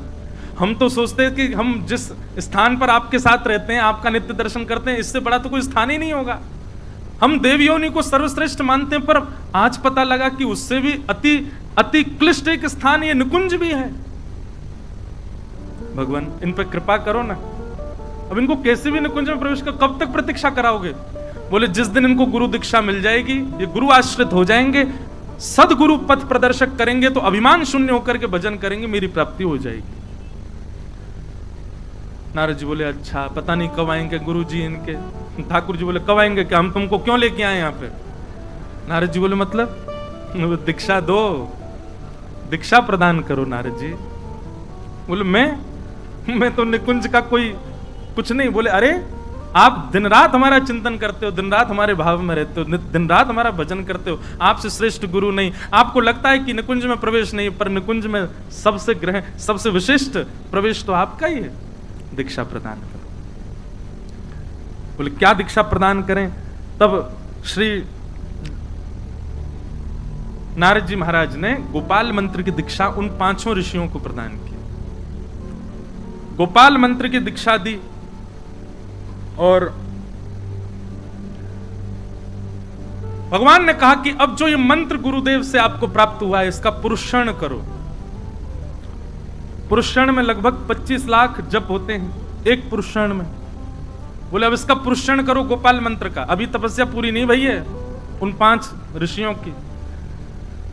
हम तो सोचते हैं कि हम जिस स्थान पर आपके साथ रहते हैं, आपका नित्य दर्शन करते हैं, इससे बड़ा तो कोई स्थान ही नहीं होगा। हम देवयोनि को सर्वश्रेष्ठ मानते हैं, पर आज पता लगा कि उससे भी अति क्लिष्ट एक स्थान ये निकुंज भी है। भगवान, इन पर कृपा करो ना। अब इनको कैसे भी निकुंज में प्रवेश कर, कब तक प्रतीक्षा कराओगे? बोले, जिस दिन इनको गुरु दीक्षा मिल जाएगी, ये गुरु आश्रित हो जाएंगे, सदगुरु पथ प्रदर्शक करेंगे, तो अभिमान शून्य होकर के भजन करेंगे, मेरी प्राप्ति हो जाएगी। नारद जी बोले, अच्छा, पता नहीं कब आएंगे गुरु जी इनके। ठाकुर जी बोले, कब आएंगे? क्या हम तुमको क्यों लेके आए यहाँ पे? नारद जी बोले, मतलब दीक्षा दो, दीक्षा प्रदान करो। नारद जी बोले, मैं तो निकुंज का कोई कुछ नहीं। बोले, अरे आप दिन रात हमारा चिंतन करते हो, दिन रात हमारे भाव में रहते हो, दिन रात हमारा भजन करते हो, आपसे श्रेष्ठ गुरु नहीं। आपको लगता है कि निकुंज में प्रवेश नहीं, पर निकुंज में सबसे विशिष्ट प्रवेश तो आपका ही है। दीक्षा प्रदान करो। बोले, क्या दीक्षा प्रदान करें? तब श्री नारद जी महाराज ने गोपाल मंत्र की दीक्षा उन पांचों ऋषियों को प्रदान की। गोपाल मंत्र की दीक्षा दी और भगवान ने कहा कि अब जो ये मंत्र गुरुदेव से आपको प्राप्त हुआ है, इसका पुरुषण करो। पुरुषण में लगभग 25 लाख जप होते हैं एक पुरुषण में। बोले, अब इसका पुरुषण करो गोपाल मंत्र का। अभी तपस्या पूरी नहीं भई है उन 5 ऋषियों की।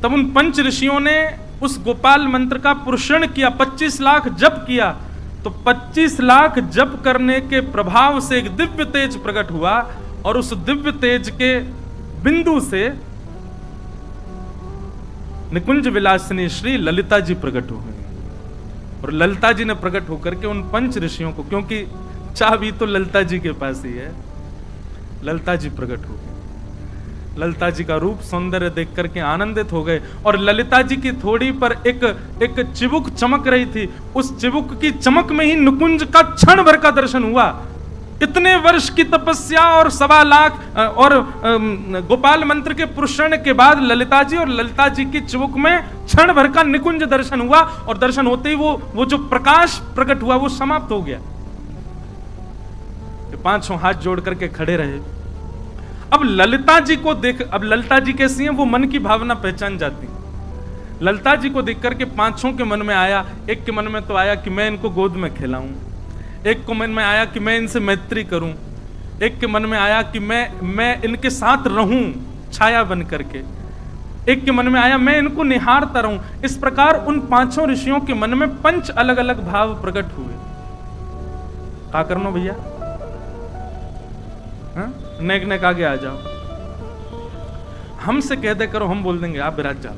तब उन 5 ऋषियों ने उस गोपाल मंत्र का पुरुषण किया, 25 लाख जप किया। तो 25 लाख जप करने के प्रभाव से एक दिव्य तेज प्रकट हुआ और उस दिव्य तेज के बिंदु से निकुंज विलासिनी श्री ललिता जी प्रकट हो गई। और ललिता जी ने प्रकट होकर के उन 5 ऋषियों को, क्योंकि चाबी तो ललिता जी के पास ही है, ललिता जी प्रकट हो गई। ललिता जी का रूप सौंदर्य देख करके आनंदित हो गए। और ललिता जी की थोड़ी पर एक चिबुक चमक रही थी। उस चिबुक की चमक में ही निकुंज का क्षण भर का दर्शन हुआ। इतने वर्ष की तपस्या और 1.25 लाख और गोपाल मंत्र के पुरुषण के बाद ललिता जी और ललिता जी की चिबुक में क्षण भर का निकुंज दर्शन हुआ। और दर्शन होते ही वो जो प्रकाश प्रकट हुआ वो समाप्त हो गया। 5 हाथ जोड़ करके खड़े रहे। अब ललिता जी को देख, अब ललिता जी कैसी हैं, वो मन की भावना पहचान जाती। ललिता जी को देख करके 5 के मन में आया, एक के मन में तो आया कि मैं इनको गोद में खिलाऊं, एक को मन में आया कि मैं इनसे मैत्री करूं, एक के मन में आया कि मैं इनके साथ रहूं छाया बन करके, एक के मन में आया मैं इनको निहारता रहूं। इस प्रकार उन 5 ऋषियों के मन में 5 अलग अलग भाव प्रकट हुए। क्या करना भैया? नेक नेक आगे आ जाओ। हमसे कह दे करो, हम बोल देंगे आप विराज जाओ।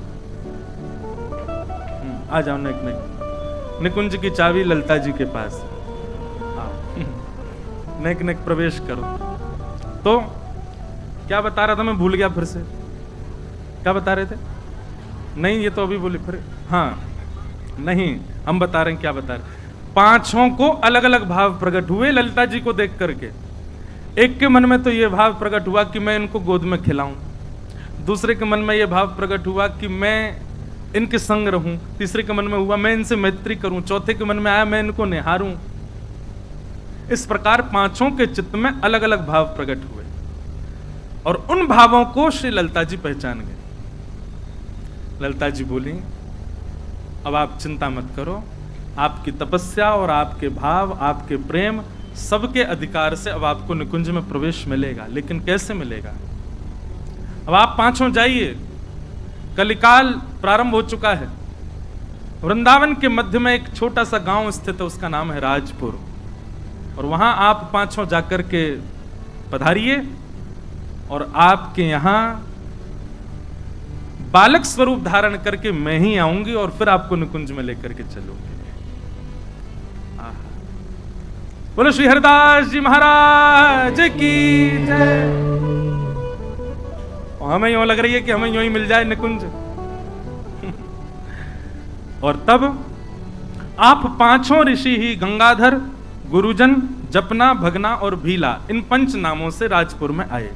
आ जाओ नेक नेक। निकुंज की चाबी ललिता जी के पास। नेक नेक प्रवेश करो। तो क्या बता रहा था, मैं भूल गया फिर से, क्या बता रहे थे? नहीं, ये तो अभी बोले फिर। हाँ, नहीं, हम बता रहे हैं क्या बता रहे। पांचों को अलग अलग भाव प्रकट हुए ललिता जी को देख करके। एक के मन में तो ये भाव प्रकट हुआ कि मैं इनको गोद में खिलाऊं, दूसरे के मन में ये भाव प्रकट हुआ कि मैं इनके संग रहूं, तीसरे के मन में हुआ मैं इनसे मैत्री करूं, चौथे के मन में आया मैं इनको निहारूं। इस प्रकार पांचों के चित्त में अलग अलग भाव प्रकट हुए और उन भावों को श्री ललिता जी पहचान गए। ललिता जी बोली, अब आप चिंता मत करो, आपकी तपस्या और आपके भाव, आपके प्रेम, सबके अधिकार से अब आपको निकुंज में प्रवेश मिलेगा। लेकिन कैसे मिलेगा? अब आप पांचों जाइए, कलिकाल प्रारंभ हो चुका है। वृंदावन के मध्य में एक छोटा सा गांव स्थित है, उसका नाम है राजपुर, और वहां आप पांचों जाकर के पधारिए और आपके यहां बालक स्वरूप धारण करके मैं ही आऊंगी और फिर आपको निकुंज में लेकर के चलूंगी। बोलो श्री हरिदास जी महाराज की जय। हमें यूं लग रही है कि हमें यूं ही मिल जाए निकुंज। और तब आप पांचों ऋषि ही गंगाधर, गुरुजन, जपना, भगना और भीला, इन 5 नामों से राजपुर में आए।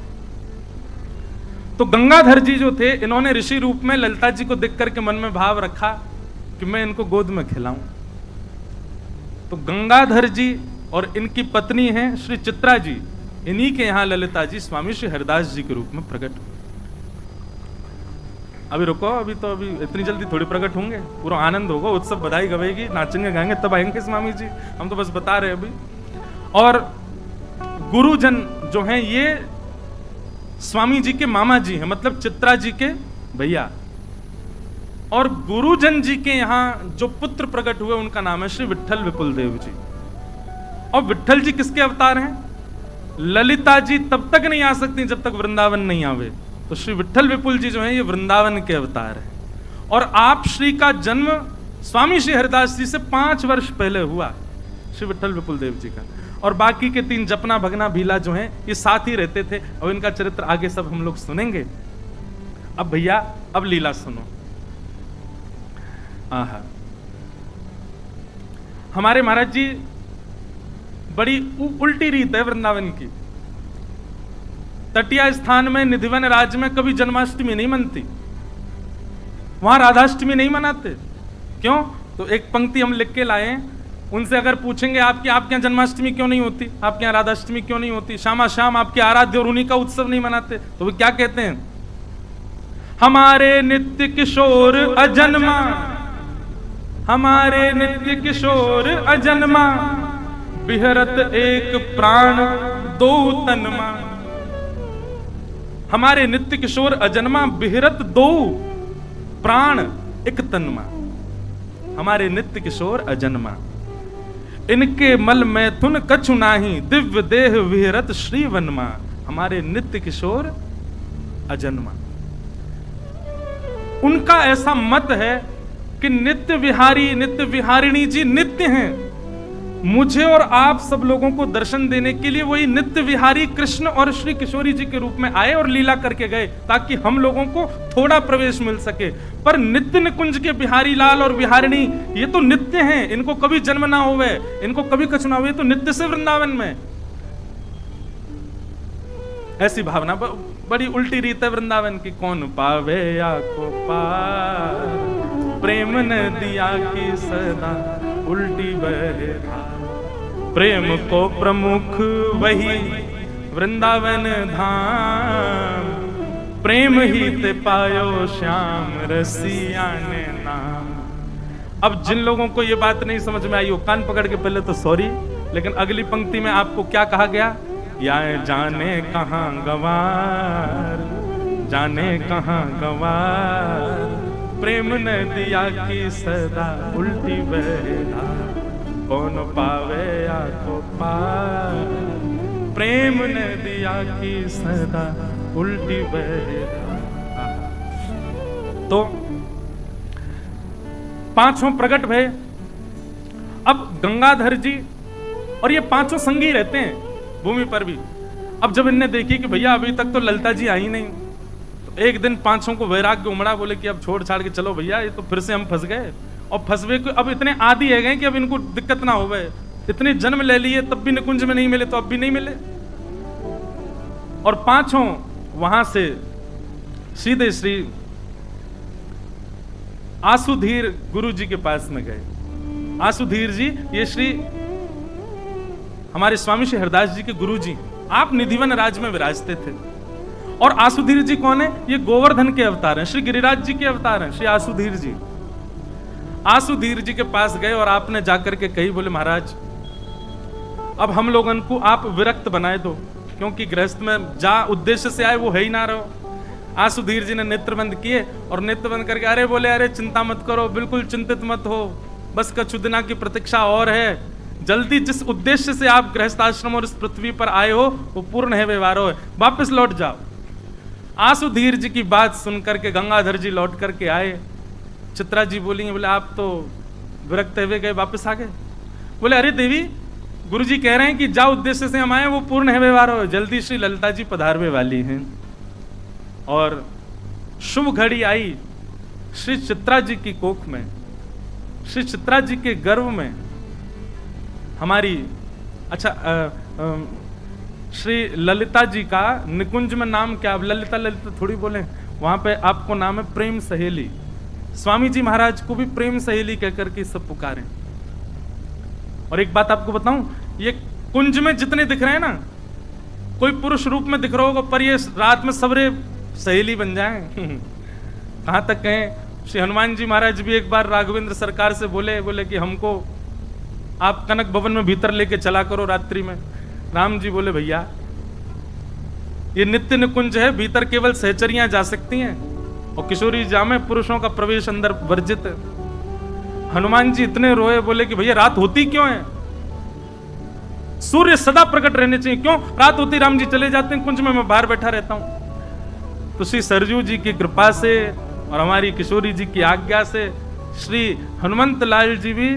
तो गंगाधर जी जो थे, इन्होंने ऋषि रूप में ललिता जी को देख करके मन में भाव रखा कि मैं इनको गोद में खिलाऊं। तो गंगाधर जी और इनकी पत्नी हैं श्री चित्रा जी, इन्हीं के यहां ललिता जी स्वामी श्री हरिदास जी के रूप में प्रकट हुए। अभी रुको, अभी इतनी जल्दी थोड़ी प्रकट होंगे, पूरा आनंद होगा, उत्सव, बधाई गवेगी, नाचेंगे गाएंगे, तब आएंगे स्वामी जी। हम तो बस बता रहे अभी। और गुरुजन जो हैं ये स्वामी जी के मामा जी हैं, मतलब चित्रा जी के भैया। और गुरुजन जी के यहां जो पुत्र प्रकट हुए उनका नाम है श्री विट्ठल विपुल देव जी। और विट्ठल जी किसके अवतार हैं? ललिता जी तब तक नहीं आ सकती जब तक वृंदावन नहीं आवे। तो श्री विट्ठल विपुल जी जो हैं ये वृंदावन के अवतार हैं। और आप श्री का जन्म स्वामी श्री हरिदास जी से 5 वर्ष पहले हुआ, श्री विट्ठल विपुल देव जी का। और बाकी के 3 जपना, भगना, भीला जो हैं ये साथ ही रहते थे, और इनका चरित्र आगे सब हम लोग सुनेंगे। अब भैया, अब लीला सुनो। आहा, हमारे महाराज जी बड़ी उल्टी रीत है वृंदावन की। तटिया स्थान में, निधिवन राज्य में कभी जन्माष्टमी नहीं मनती, वहां राधाष्टमी नहीं मनाते। क्यों? तो एक पंक्ति हम लिख के लाए, उनसे अगर पूछेंगे आपके यहाँ जन्माष्टमी क्यों नहीं होती, आपके यहाँ राधाष्टमी क्यों नहीं होती, श्यामा श्याम आपके आराध्य और उन्हीं का उत्सव नहीं मनाते, तो वे क्या कहते हैं? हमारे नित्य किशोर अजन्मा, हमारे नित्य किशोर अजन्मा, बिहरत एक प्राण दो तनमा। हमारे नित्य किशोर अजन्मा, बिहरत 2 प्राण एक तनमा। हमारे नित्य किशोर अजन्मा, इनके मल मैथुन कछु नाही, दिव्य देह विहरत श्री वनमा। हमारे नित्य किशोर अजन्मा। उनका ऐसा मत है कि नित्य विहारी, नित्य विहारिणी जी नित्य हैं। मुझे और आप सब लोगों को दर्शन देने के लिए वही नित्य विहारी कृष्ण और श्री किशोरी जी के रूप में आए और लीला करके गए, ताकि हम लोगों को थोड़ा प्रवेश मिल सके। पर नित्य निकुंज के बिहारी लाल और बिहारिणी ये तो नित्य हैं, इनको कभी जन्म ना होवे, इनको कभी कुछ ना हुए, तो नित्य से वृंदावन में। ऐसी भावना बड़ी उल्टी रीत है वृंदावन की। कौन पावे आको पार, प्रेम नदिया की सदा उल्टी बहे धार। प्रेम को प्रमुख वही वृंदावन धाम, प्रेम ही ते पायो श्याम रसिया ने नाम। अब जिन लोगों को ये बात नहीं समझ में आई हो, कान पकड़ के पहले तो सॉरी, लेकिन अगली पंक्ति में आपको क्या कहा गया? या जाने कहां गवार, जाने कहां गवार, प्रेम नदिया की सदा उल्टी बहे धार। कौन पावे आको पार, प्रेम नदिया की सदा उल्टी बहे धार। तो 5 प्रकट भय। अब गंगाधर जी और ये 5 संगी रहते हैं भूमि पर भी। अब जब इनने देखी कि भैया अभी तक तो ललिता जी आई नहीं, तो एक दिन पांचों को वैराग्य उमड़ा, बोले कि अब छोड़ छाड़ के चलो भैया, ये तो फिर से हम फंस गए। और फंसवे को अब इतने आदी है गए कि अब इनको दिक्कत ना हो गए, इतने जन्म ले लिए तब भी निकुंज में नहीं मिले, तो अब भी नहीं मिले। और पांचों वहां से सीधे श्री आसुधीर गुरु जी के पास में गए। आसुधीर जी ये श्री हमारे स्वामी श्री हरदास जी के गुरु जी, आप निधिवन राज में विराजते थे। और आसुधीर जी कौन है? ये गोवर्धन के अवतार हैं, श्री गिरिराज जी के अवतार हैं श्री आसुधीर जी। आसुधीर जी के पास गए और आपने जाकर के कही, बोले महाराज अब हम लोगों को आप विरक्त बनाए दो, क्योंकि गृहस्थ में जा उद्देश्य से आए वो है ही ना रहो। आसुधीर जी ने नेत्र बंद किए और नेत्र बंद करके अरे बोले, अरे चिंता मत करो, बिल्कुल चिंतित मत हो, बस कछु दिना की प्रतीक्षा और है, जल्दी जिस उद्देश्य से आप गृहस्थ आश्रम और इस पृथ्वी पर आए हो वो पूर्ण है, व्यवहार हो, वापस लौट जाओ। आसुधीर जी की बात सुनकर के गंगाधर जी लौट करके आए। चित्रा जी बोली, बोले आप तो विरक्त हुए गए, वापस आ गए। बोले अरे देवी, गुरुजी कह रहे हैं कि जा उद्देश्य से हम आए वो पूर्ण है, व्यवहार हो, जल्दी श्री ललिता जी पधारने वाली हैं। और शुभ घड़ी आई श्री चित्रा जी की कोख में, श्री चित्रा जी के गर्भ में हमारी श्री ललिता जी का निकुंज में नाम क्या? ललिता ललिता थोड़ी बोले, वहां पे आपको नाम है प्रेम सहेली। स्वामी जी महाराज को भी प्रेम सहेली कहकर के सब पुकारे। और एक बात आपको बताऊं, ये कुंज में जितने दिख रहे हैं ना, कोई पुरुष रूप में दिख रहा होगा, पर ये रात में सबरे सहेली बन जाए। कहां तक कहें, श्री हनुमान जी महाराज भी एक बार राघवेंद्र सरकार से बोले कि हमको आप कनक भवन में भीतर लेके चला करो रात्रि में। राम जी बोले भैया ये नित्य निकुंज है, भीतर केवल सहचरियां जा सकती हैं और किशोरी जामे, पुरुषों का प्रवेश अंदर वर्जित है। हनुमान जी इतने रोए, बोले कि भैया रात होती क्यों है? सूर्य सदा प्रकट रहने चाहिए, क्यों रात होती राम जी चले जाते हैं कुंज में, मैं बाहर बैठा रहता हूं। तो श्री सरजू जी की कृपा से और हमारी किशोरी जी की आज्ञा से श्री हनुमंत लाल जी भी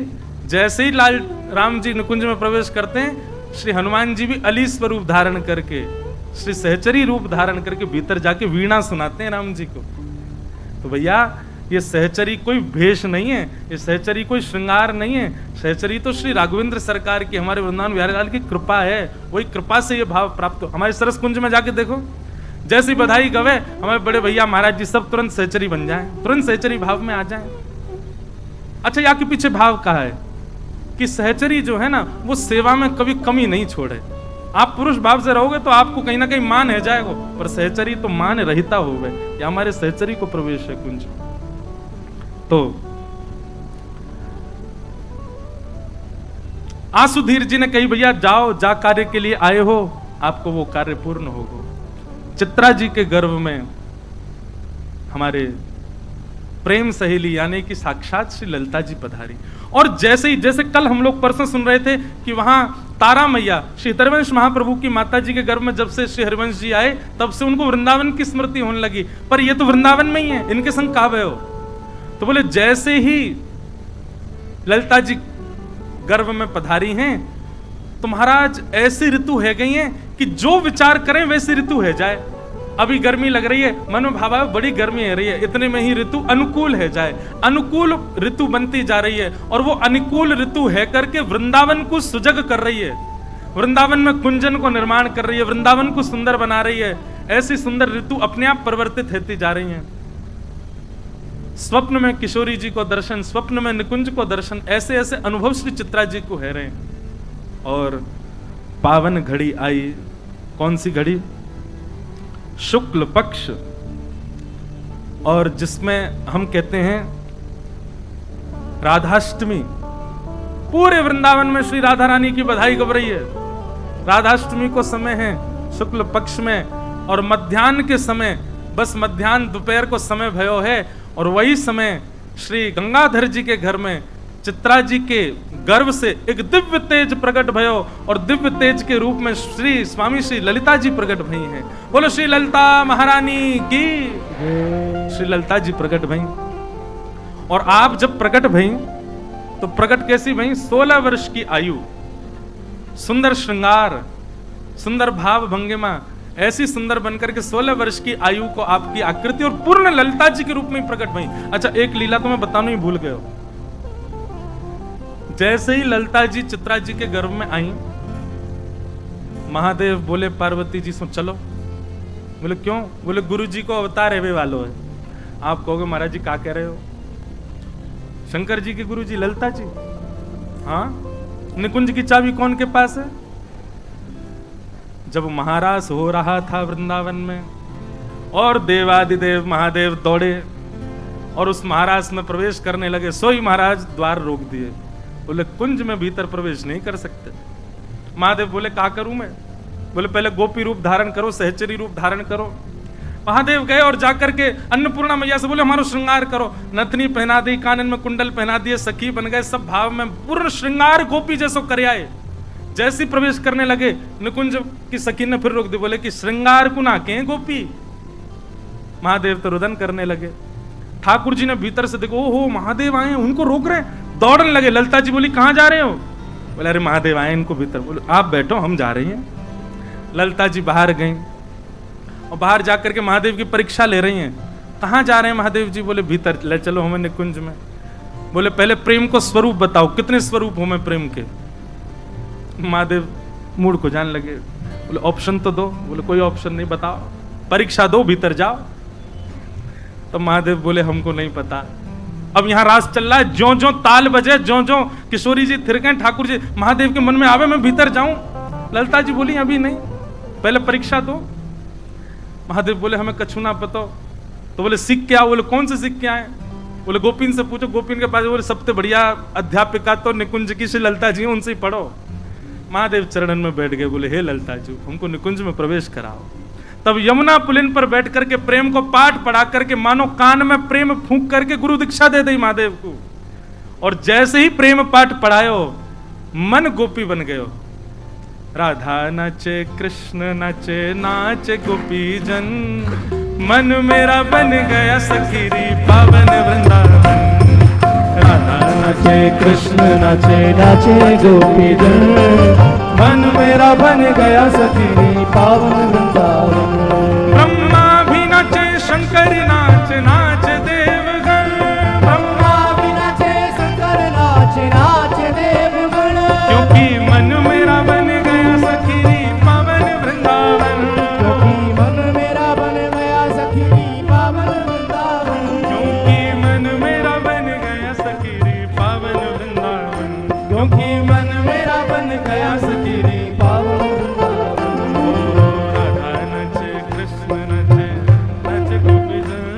जैसे ही लाल राम जी निकुंज में प्रवेश करते हैं, श्री हनुमान जी भी अली स्वरूप धारण करके, श्री सहचरी रूप धारण करके भीतर जाके वीणा सुनाते हैं राम जी को। तो भैया ये सहचरी कोई भेष नहीं है, ये सहचरी कोई श्रृंगार नहीं है, सहचरी तो श्री राघवेंद्र सरकार की, हमारे वृंदावन बिहारी लाल की कृपा है। वही कृपा से ये भाव प्राप्त हो। हमारे सरस कुंज में जाके देखो, जैसी बधाई गवे हमारे बड़े भैया महाराज जी सब तुरंत सहचरी बन जाएं, तुरंत सहचरी भाव में आ जाएं। अच्छा, यहाँ के पीछे भाव कहा है कि सहचरी जो है ना वो सेवा में कभी कमी नहीं छोड़े। आप पुरुष भाव से रहोगे तो आपको कहीं ना कहीं मान है जाएगा, पर सहचरी तो मान रहता होगा। या हमारे सहचरी को प्रवेश है कुंज। तो आसुधीर जी ने कही भैया जाओ, जा कार्य के लिए आए हो, आपको वो कार्य पूर्ण होगा। चित्रा जी के गर्भ में हमारे प्रेम सहेली यानी कि साक्षात श्री ललिता जी पधारी। और जैसे कल हम लोग परसों सुन रहे थे कि वहां तारा मैया श्री हरिवंश महाप्रभु की माता जी के गर्भ में जब से श्री हरिवंश जी आए तब से उनको वृंदावन की स्मृति होने लगी, पर ये तो वृंदावन में ही है, इनके संग कहां हो? तो बोले जैसे ही ललिता जी गर्भ में पधारी हैं तो महाराज ऐसी ऋतु है गई है कि जो विचार करें वैसी ऋतु है जाए। अभी गर्मी लग रही है, मन में भाव बड़ी गर्मी है रही है, इतने में ही ऋतु अनुकूल है जाए, अनुकूल ऋतु बनती जा रही है। और वो अनुकूल ऋतु है करके वृंदावन को सुजग कर रही है, वृंदावन में कुंजन को निर्माण कर रही है, वृंदावन को सुंदर बना रही है। ऐसी सुंदर ऋतु अपने आप परिवर्तित होती जा रही है। स्वप्न में किशोरी जी को दर्शन, स्वप्न में निकुंज को दर्शन, ऐसे ऐसे अनुभव श्री चित्रा जी को है रहे। और पावन घड़ी आई, कौन सी घड़ी? शुक्ल पक्ष, और जिसमें हम कहते हैं राधाष्टमी। पूरे वृंदावन में श्री राधा रानी की बधाई गब रही है। राधाष्टमी को समय है शुक्ल पक्ष में, और मध्याह्न के समय, बस मध्याह्न दोपहर को समय भयो है। और वही समय श्री गंगाधर जी के घर में चित्रा जी के गर्भ से एक दिव्य तेज प्रकट भयो, और दिव्य तेज के रूप में श्री स्वामी श्री ललिता जी प्रकट भई हैं। बोलो श्री ललिता महारानी की। श्री ललिता जी प्रकट भई, और आप जब प्रकट भई तो प्रकट कैसी भई? 16 वर्ष की आयु, सुंदर श्रृंगार, सुंदर भाव भंगिमा, ऐसी सुंदर बनकर के 16 वर्ष की आयु को आपकी आकृति और पूर्ण ललिता जी के रूप में प्रकट हुई। अच्छा, एक लीला तो मैं बताना ही भूल गया हूं। जैसे ही ललिता जी चित्रा जी के गर्भ में आई, महादेव बोले पार्वती जी सो चलो। बोले क्यों? बोले गुरु जी को अवतार है वे वालो है। आप कहोगे महाराज जी क्या कह रहे हो? शंकर जी के गुरु जी ललिता जी। हाँ, निकुंज की चाबी कौन के पास है? जब महारास हो रहा था वृंदावन में और देवादिदेव महादेव दौड़े और उस महारास में प्रवेश करने लगे, सोई महाराज द्वार रोक दिए। बोले कुंज में भीतर प्रवेश नहीं कर सकते। महादेव बोले क्या करूं मैं? बोले पहले गोपी रूप धारण करो, सहचरी रूप धारण करो। महादेव गए और जाकर के अन्नपूर्णा मैया से बोले हमारा श्रृंगार करो। नथनी पहना दी, कानन में कुंडल पहना दिए, सखी बन गए, सब भाव में पूर्ण श्रृंगार गोपी जैसो कर आए। जैसे प्रवेश करने लगे, निकुंज की सखी ने फिर रोक दी। बोले कि श्रृंगार को ना के गोपी। महादेव तो रुदन करने लगे। ठाकुर जी ने भीतर से देखो, ओहो महादेव आए, उनको रोक रहे, दौड़ने लगे। ललिता जी बोली कहां जा रहे हो? बोले अरे महादेव आए इनको भीतर। बोले आप बैठो, हम जा रहे हैं। ललिता जी बाहर गई और बाहर जाकर के महादेव की परीक्षा ले रही हैं। कहां जा रहे हैं महादेव जी? बोले भीतर ले चलो हमें निकुंज में। बोले पहले प्रेम को स्वरूप बताओ, कितने स्वरूप हो मैं प्रेम के? महादेव मूड को जान लगे। बोले ऑप्शन तो दो। बोले कोई ऑप्शन नहीं, बताओ, परीक्षा दो, भीतर जाओ। तो महादेव बोले हमको नहीं पता। अब यहां रास चल रहा है, ज्यो ज्यो ताल बजे, ज्यो ज्यो किशोरी जी थिरके, ठाकुर जी, महादेव के मन में आवे मैं भीतर जाऊं। ललिता जी बोली अभी नहीं, पहले परीक्षा दो। महादेव बोले हमें कछु ना पता। तो बोले सीख क्या? बोले कौन से सीख क्या है? बोले गोपीन से पूछो, गोपीन के पास। बोले सबसे बढ़िया अध्यापिका तो निकुंज की श्री ललिता जी, उनसे ही पढ़ो। महादेव चरणन में बैठ गए। बोले हे ललिता जी, हमको निकुंज में प्रवेश कराओ। तब यमुना पुलिन पर बैठ करके प्रेम को पाठ पढ़ा करके मानो कान में प्रेम फूंक करके गुरु दीक्षा दे दी महादेव को। और जैसे ही प्रेम पाठ पढ़ायो, मन गोपी बन गयो। राधा नाचे, कृष्ण नाचे, नाचे गोपी जन, मन मेरा बन गया सखीरी पावन वृंदावन। राधा नाचे, कृष्ण नाचे, नाचे गोपी जन, मन मेरा बन गया सखीरी पावन वृंदावन। ब्रह्मा भी नाचे, शंकर नाच, नाच देवगण। ब्रह्मा भी नाचे, शंकर नाच, नाच देवगण। क्योंकि मन मेरा बन गया सखीरी पावन वृंदावन। क्योंकि मन मेरा बन गया सखीरी पावन वृंदावन। क्योंकि मन मेरा बन गया सखीरी पावन वृंदावन। क्योंकि मन मेरा बन गया सखीरी पावन वृंदावन। राधा नाचे, कृष्ण नाचे, नाचे गोपी जन।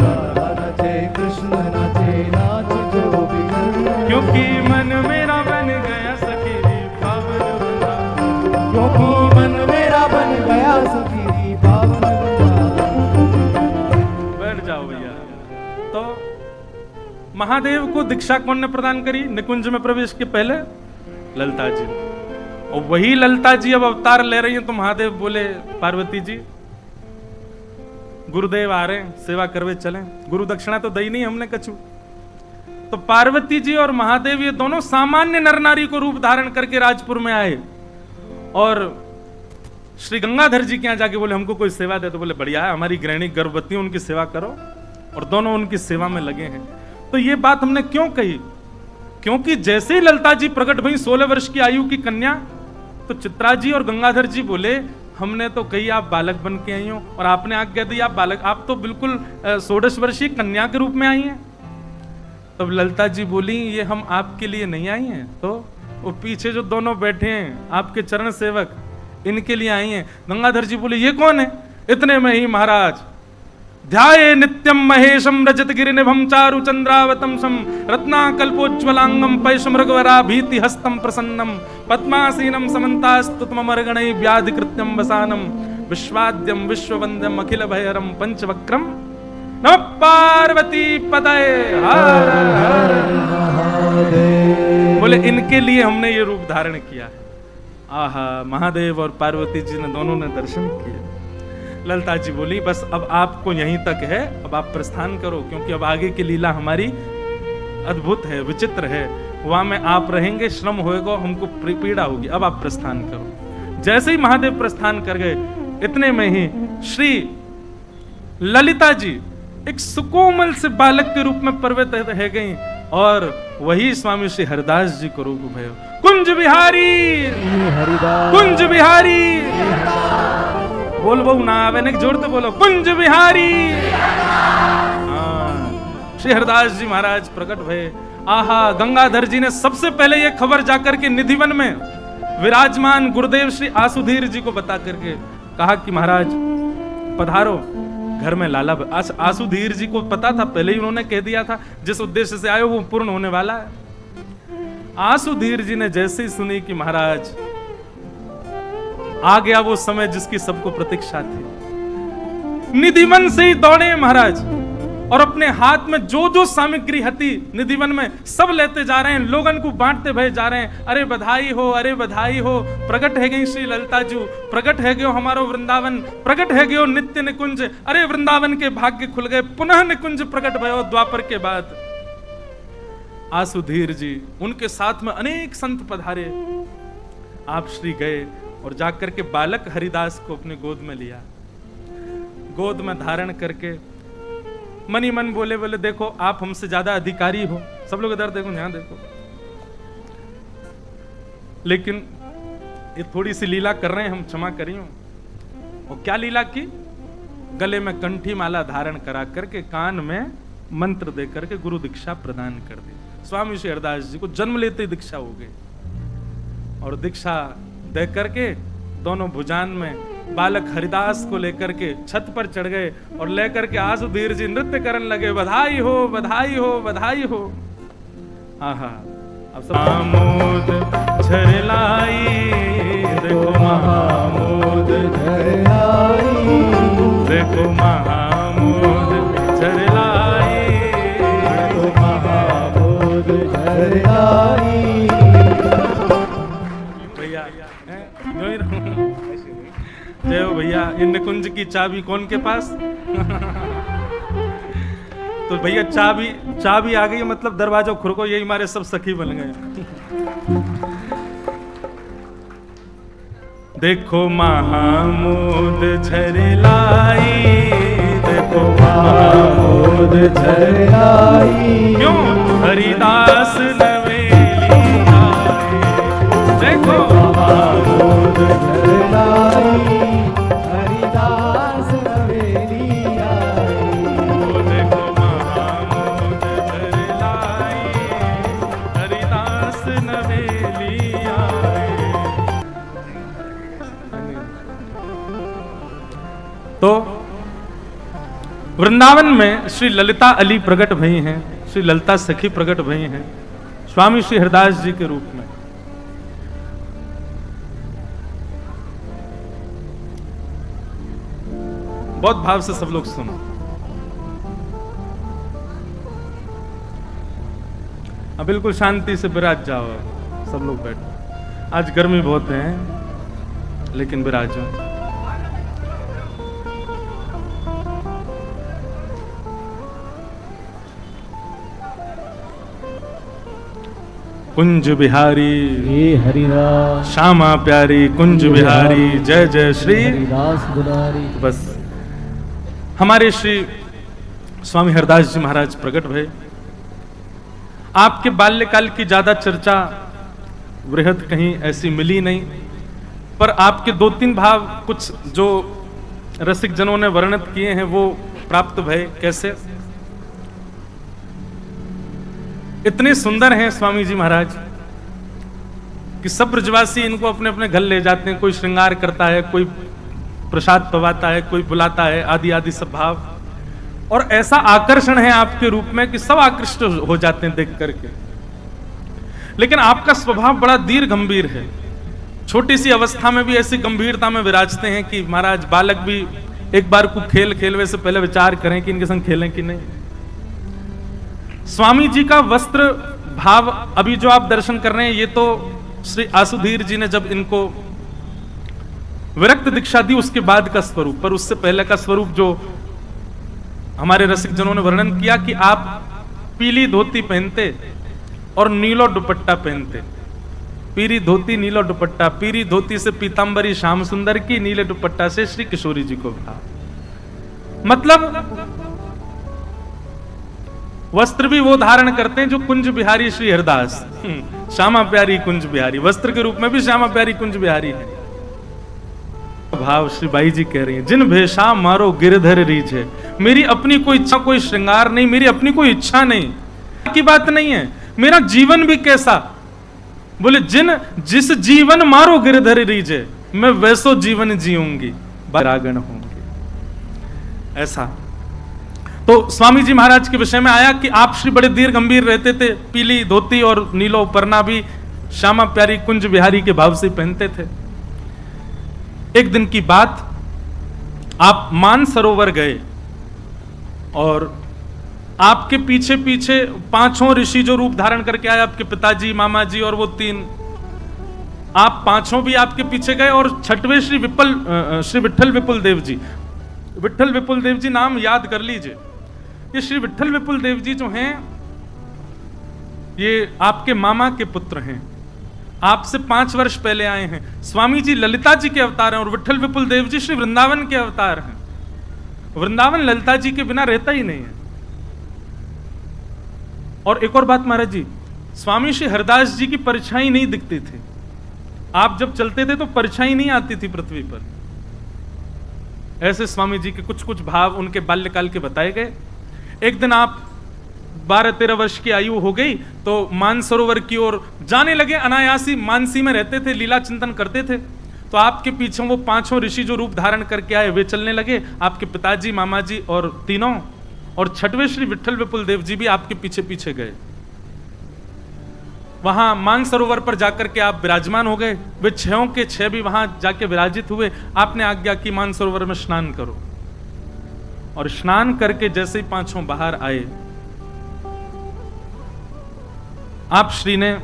राधा नाचे, कृष्ण नाचे, नाच गोपी जन। क्योंकि मन मेरा बन गया सखीरी पावन वृंदावन। क्योंकि मन मेरा बन गया सखीरी पावन वृंदावन। बैठ जाओ भैया। तो महादेव को दीक्षा कौन ने प्रदान करी निकुंज में प्रवेश के पहले? ललिता जी। और वही ललिता जी अब अवतार ले रही हैं। तो महादेव बोले पार्वती जी, गुरुदेव आ रहे हैं, सेवा करवे चलें। गुरु दक्षिणा तो दई नहीं हमने कछु। तो पार्वती जी और महादेव ये दोनों सामान्य नर नारी को रूप धारण करके राजपुर में आए और श्री गंगाधर जी के यहाँ जाके बोले हमको कोई सेवा दे। तो बोले बढ़िया है, हमारी गृहिणी गर्भवती, उनकी सेवा करो। और दोनों उनकी सेवा में लगे हैं। तो ये बात हमने क्यों कही? क्योंकि जैसे ही ललिता जी प्रकट हुई 16 वर्ष की आयु की कन्या, तो चित्रा जी और गंगाधर जी बोले हमने तो कही आप बालक बन के आई हो और आपने आज्ञा दी आप बालक, आप तो बिल्कुल 16 वर्षीय कन्या के रूप में आई हैं। तब ललिता जी बोली ये हम आपके लिए नहीं आई हैं, तो वो पीछे जो दोनों बैठे हैं आपके चरण सेवक, इनके लिए आई हैं। गंगाधर जी बोले ये कौन है? इतने में ही महाराज ध्याये नित्यम महेशम रजत गिरिनिभम चारु चंद्रावतंसम रत्नाकल्पोज्ज्वलांगम पैशमृगवरा भीति हस्तम प्रसन्नम पद्मासीनम समन्तास्तुतमर्गणै व्याधिकृत्यम वसानम विश्वाद्यम विश्ववंद्यम अखिल भैरम पंचवक्रम नमः पार्वती पतये हर हर महादेव। बोले इनके लिए हमने ये रूप धारण किया है। आहा, महादेव और पार्वती जी ने दोनों ने दर्शन किए। ललिता जी बोली बस अब आपको यहीं तक है, अब आप प्रस्थान करो, क्योंकि अब आगे की लीला हमारी अद्भुत है, विचित्र है। वहां में आप रहेंगे, श्रम होएगा, हमको पीड़ा होगी, अब आप प्रस्थान करो। जैसे ही महादेव प्रस्थान कर गए, इतने में ही श्री ललिता जी एक सुकोमल से बालक के रूप में प्रकट है गई और वही स्वामी श्री हरिदास जी को रूप भयो। कुंज बिहारी हरिदास, कुंज बिहारी, बोल बहु ना आवे ने जोड़ते बोलो, कुंज बिहारी। हाँ, श्री हरिदास जी महाराज प्रकट भये। आहा, गंगाधर जी ने सबसे पहले ये खबर जाकर के निधिवन में विराजमान गुरुदेव श्री आसुधीर जी को बता करके कहा कि महाराज पधारो, घर में लाला। आसुधीर जी को पता था, पहले ही उन्होंने कह दिया था जिस उद्देश्य से आए वो पूर्ण होने वाला है। आसुधीर जी ने जैसे ही सुनी कि महाराज आ गया वो समय जिसकी सबको प्रतीक्षा थी, निधिवन से ही दौड़े महाराज और अपने हाथ में जो जो सामग्री हती निधिवन में सब लेते जा रहे हैं, लोगन को बांटते भय जा रहे हैं। अरे बधाई हो, अरे बधाई हो, प्रकट है गई श्री ललिता जू, प्रकट है गयो हमारो वृंदावन, प्रकट है गयो नित्य निकुंज। अरे वृंदावन के भाग्य खुल गए, पुनः निकुंज प्रकट भयो द्वापर के बाद। आसुधीर जी, उनके साथ में अनेक संत पधारे। आप श्री गए और जाकर के बालक हरिदास को अपने गोद में लिया, गोद में धारण करके मनी मन बोले बोले देखो आप हमसे ज्यादा अधिकारी हो। सब लोग इधर देखो, यहां देखो। लेकिन ये थोड़ी सी लीला कर रहे हैं, हम क्षमा करियो। और क्या लीला की? गले में कंठी माला धारण करा करके कान में मंत्र दे करके गुरु दीक्षा प्रदान कर दी। स्वामी श्री हरिदास जी को जन्म लेते ही दीक्षा हो गई और दीक्षा दे करके दोनों भुजान में बालक हरिदास को लेकर के छत पर चढ़ गए और लेकर के आसुधीर जी नृत्य करने लगे। बधाई हो, बधाई हो, बधाई हो। आहा, अब सब आमोद झरलाई, देखो महामोद झरलाई, देखो महामोद झरलाई, देखो महामोद झरलाई। भैया जय हो भैया। इन निकुंज की चाबी कौन के पास? तो भैया चाबी आ गई, मतलब दरवाजा खुरको, यही हमारे सब सखी बन गए। देखो महामोद झरलाई, देखो महामोद झरलाई, क्यों हरिदास नवेली आए। देखो महामोद झरलाई, हरिदास नवेली आए। देखो महामोद झरलाई, हरिदास नवेली आए। तो वृंदावन में श्री ललिता अली प्रकट भई हैं, श्री ललिता सखी प्रकट भई हैं स्वामी श्री हरिदास जी के रूप में। बहुत भाव से सब लोग सुनो। अब बिल्कुल शांति से विराज जाओ, सब लोग बैठो। आज गर्मी बहुत है लेकिन विराजो। कुंज बिहारी हे हरिदास, श्यामा प्यारी कुंज बिहारी, जय जय श्री हरिदास दुलारी। बस हमारे श्री स्वामी हरिदास जी महाराज प्रकट भये। आपके बाल्यकाल की ज्यादा चर्चा वृहद कहीं ऐसी मिली नहीं, पर आपके 2-3 भाव कुछ जो रसिक जनों ने वर्णित किए हैं वो प्राप्त भये। कैसे? इतने सुंदर हैं स्वामी जी महाराज कि सब ब्रजवासी इनको अपने अपने घर ले जाते हैं। कोई श्रृंगार करता है, कोई प्रसाद पवाता है, कोई बुलाता है, आदि आदि सब भाव। और ऐसा आकर्षण है आपके रूप में कि सब आकृष्ट हो जाते हैं देख करके। लेकिन आपका स्वभाव बड़ा दीर गंभीर है। छोटी सी अवस्था में भी ऐसी गंभीरता में विराजते हैं कि महाराज बालक भी एक बार को खेलवे से पहले विचार करें कि इनके संग खेलें कि नहीं। स्वामी जी का वस्त्र भाव अभी जो आप दर्शन कर रहे हैं, ये तो श्री आसुधीर जी ने जब इनको विरक्त दीक्षा दी उसके बाद का स्वरूप, पर उससे पहले का स्वरूप जो हमारे रसिक जनों ने वर्णन किया कि आप पीली धोती पहनते और नीलो दुपट्टा पहनते। पीरी धोती नीलो दुपट्टा, पीरी धोती से पीतांबरी श्याम सुंदर की, नीले दुपट्टा से श्री किशोरी जी को भाव। मतलब वस्त्र भी वो धारण करते हैं जो कुंज बिहारी श्री हरदास, श्यामा प्यारी कुंज बिहारी, वस्त्र के रूप में भी श्यामा प्यारी कुंज बिहारी है। भाव श्री बाई जी कह रही हैं, जिन भेषा मारो गिरधर रीझे, मेरी अपनी कोई इच्छा, कोई श्रृंगार नहीं, मेरी अपनी कोई इच्छा नहीं की बात नहीं है, मेरा जीवन भी कैसा, बोले जिस जीवन मारो गिरधर रीझे, मैं वैसो जीवन जीऊंगी, बरागण होंगे। ऐसा तो स्वामी जी महाराज के विषय में आया कि आप श्री बड़े धीर गंभीर रहते थे, पीली धोती और नीलो परना भी श्यामा प्यारी कुंज बिहारी के भाव से पहनते थे। एक दिन की बात, आप मानसरोवर गए और आपके पीछे पीछे पांचों ऋषि जो रूप धारण करके आए, आपके पिताजी, मामा जी और वो तीन, आप पांचों भी आपके पीछे गए। और छठवें श्री विठ्ठल विपुल देव जी, विठ्ठल विपुल देव जी नाम याद कर लीजिए। ये श्री विठ्ठल विपुल देव जी जो हैं, ये आपके मामा के पुत्र हैं, आपसे 5 वर्ष पहले आए हैं। स्वामी जी ललिता जी के अवतार हैं और विठ्ठल विपुल देव जी श्री वृंदावन के अवतार हैं। वृंदावन ललिता जी के बिना रहता ही नहीं है। और एक और बात महाराज जी, स्वामी श्री हरदास जी की परछाई नहीं दिखती थी। आप जब चलते थे तो परछाई नहीं आती थी पृथ्वी पर। ऐसे स्वामी जी के कुछ कुछ भाव उनके बाल्यकाल के बताए गए। एक दिन आप 12-13 वर्ष की आयु हो गई तो मानसरोवर की ओर जाने लगे, अनायासी मानसी में रहते थे, लीला चिंतन करते थे। तो आपके पीछे वो पांचों ऋषि जो रूप धारण करके आए वे चलने लगे, आपके पिताजी, मामा जी और तीनों, और छठवें श्री विठ्ठल विपुल देव जी भी आपके पीछे पीछे गए। वहां मानसरोवर पर जाकर के आप विराजमान हो गए। वे 6 के 6 भी वहां जाके विराजित हुए। आपने आज्ञा की मानसरोवर में स्नान करो, और स्नान करके जैसे ही पांचों बाहर आए, आप श्री ने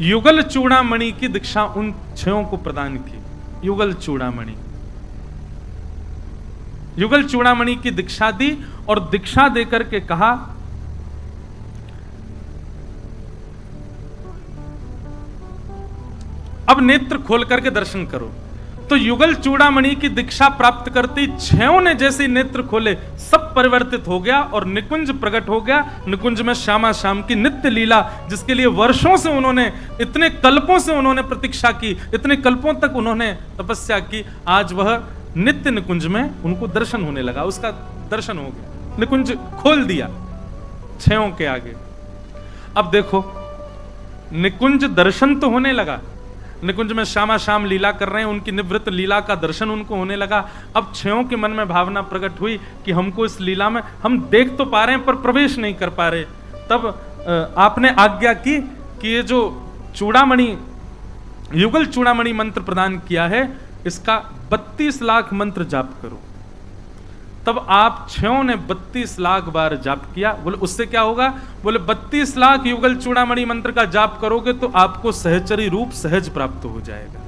युगल चूड़ामणि की दीक्षा उन 6 को प्रदान की। युगल चूड़ामणि, युगल चूड़ामणि की दीक्षा दी और दीक्षा देकर के कहा, अब नेत्र खोल करके दर्शन करो। तो युगल चूड़ामणि की दीक्षा प्राप्त करती 6 ने जैसे नेत्र खोले, सब परिवर्तित हो गया और निकुंज प्रकट हो गया। निकुंज में श्यामा श्याम की नित्य लीला, जिसके लिए वर्षों से उन्होंने, इतने कल्पों से उन्होंने प्रतीक्षा की, इतने कल्पों तक उन्होंने तपस्या की, आज वह नित्य निकुंज में उनको दर्शन होने लगा। उसका दर्शन हो गया, निकुंज खोल दिया 6 के आगे। अब देखो, निकुंज दर्शन तो होने लगा, निकुंज में श्यामा श्याम लीला कर रहे हैं, उनकी निवृत्त लीला का दर्शन उनको होने लगा। अब 6 के मन में भावना प्रकट हुई कि हमको इस लीला में, हम देख तो पा रहे हैं पर प्रवेश नहीं कर पा रहे। तब आपने आज्ञा की कि ये जो चूड़ामणि, युगल चूड़ामणि मंत्र प्रदान किया है, इसका 32 लाख मंत्र जाप करो। तब आप 6 ने 32 लाख बार जाप किया। बोले उससे क्या होगा? बोले 32 लाख युगल चूड़ामणि मंत्र का जाप करोगे तो आपको सहचरी रूप सहज प्राप्त हो जाएगा।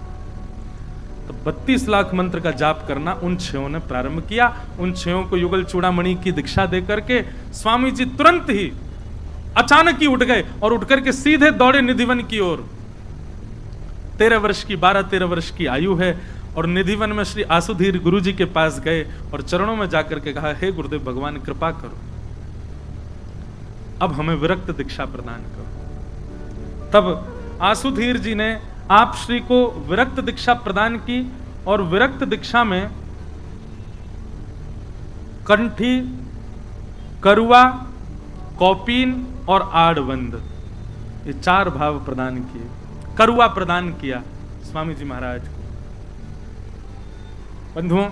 तो 32 लाख मंत्र का जाप करना उन 6 ने प्रारंभ किया। उन 6 को युगल चूड़ामणि की दीक्षा देकर के स्वामी जी तुरंत ही अचानक ही उठ गए और उठ करके सीधे दौड़े निधिवन की ओर। 13 वर्ष की, 12-13 वर्ष की आयु है, और निधिवन में श्री आसुधीर गुरु जी के पास गए और चरणों में जाकर के कहा, हे गुरुदेव भगवान कृपा करो, अब हमें विरक्त दीक्षा प्रदान करो। तब आसुधीर जी ने आप श्री को विरक्त दीक्षा प्रदान की, और विरक्त दीक्षा में कंठी, करुआ, कौपीन और आड़बंद, ये 4 भाव प्रदान किए। करुआ प्रदान किया स्वामी जी महाराज को। बंधुओं,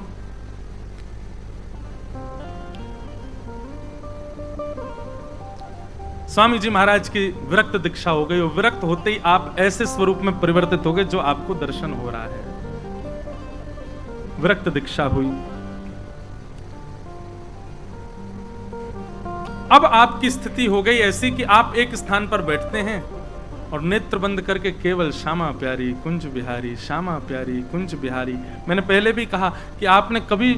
स्वामी जी महाराज की विरक्त दीक्षा हो गई, और विरक्त होते ही आप ऐसे स्वरूप में परिवर्तित हो गए जो आपको दर्शन हो रहा है। विरक्त दीक्षा हुई। अब आपकी स्थिति हो गई ऐसी कि आप एक स्थान पर बैठते हैं और नेत्र बंद करके केवल श्यामा प्यारी कुंज बिहारी, श्यामा प्यारी कुंज बिहारी। मैंने पहले भी कहा कि आपने कभी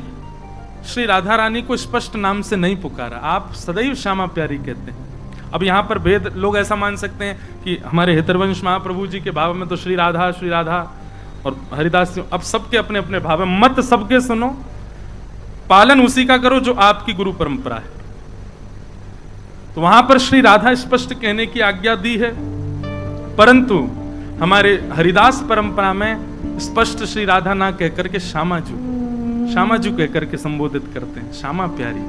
श्री राधा रानी को स्पष्ट नाम से नहीं पुकारा, आप सदैव श्यामा प्यारी कहते हैं। अब यहाँ पर भेद लोग ऐसा मान सकते हैं कि हमारे हितरवंश महाप्रभु जी के भाव में तो श्री राधा और हरिदास जी, अब सबके अपने अपने भाव है, मत सबके सुनो, पालन उसी का करो जो आपकी गुरु परंपरा है। तो वहां पर श्री राधा स्पष्ट कहने की आज्ञा दी है, परंतु हमारे हरिदास परंपरा में स्पष्ट श्री राधा ना कहकर के श्यामाजू कहकर के संबोधित करते हैं। श्यामा प्यारी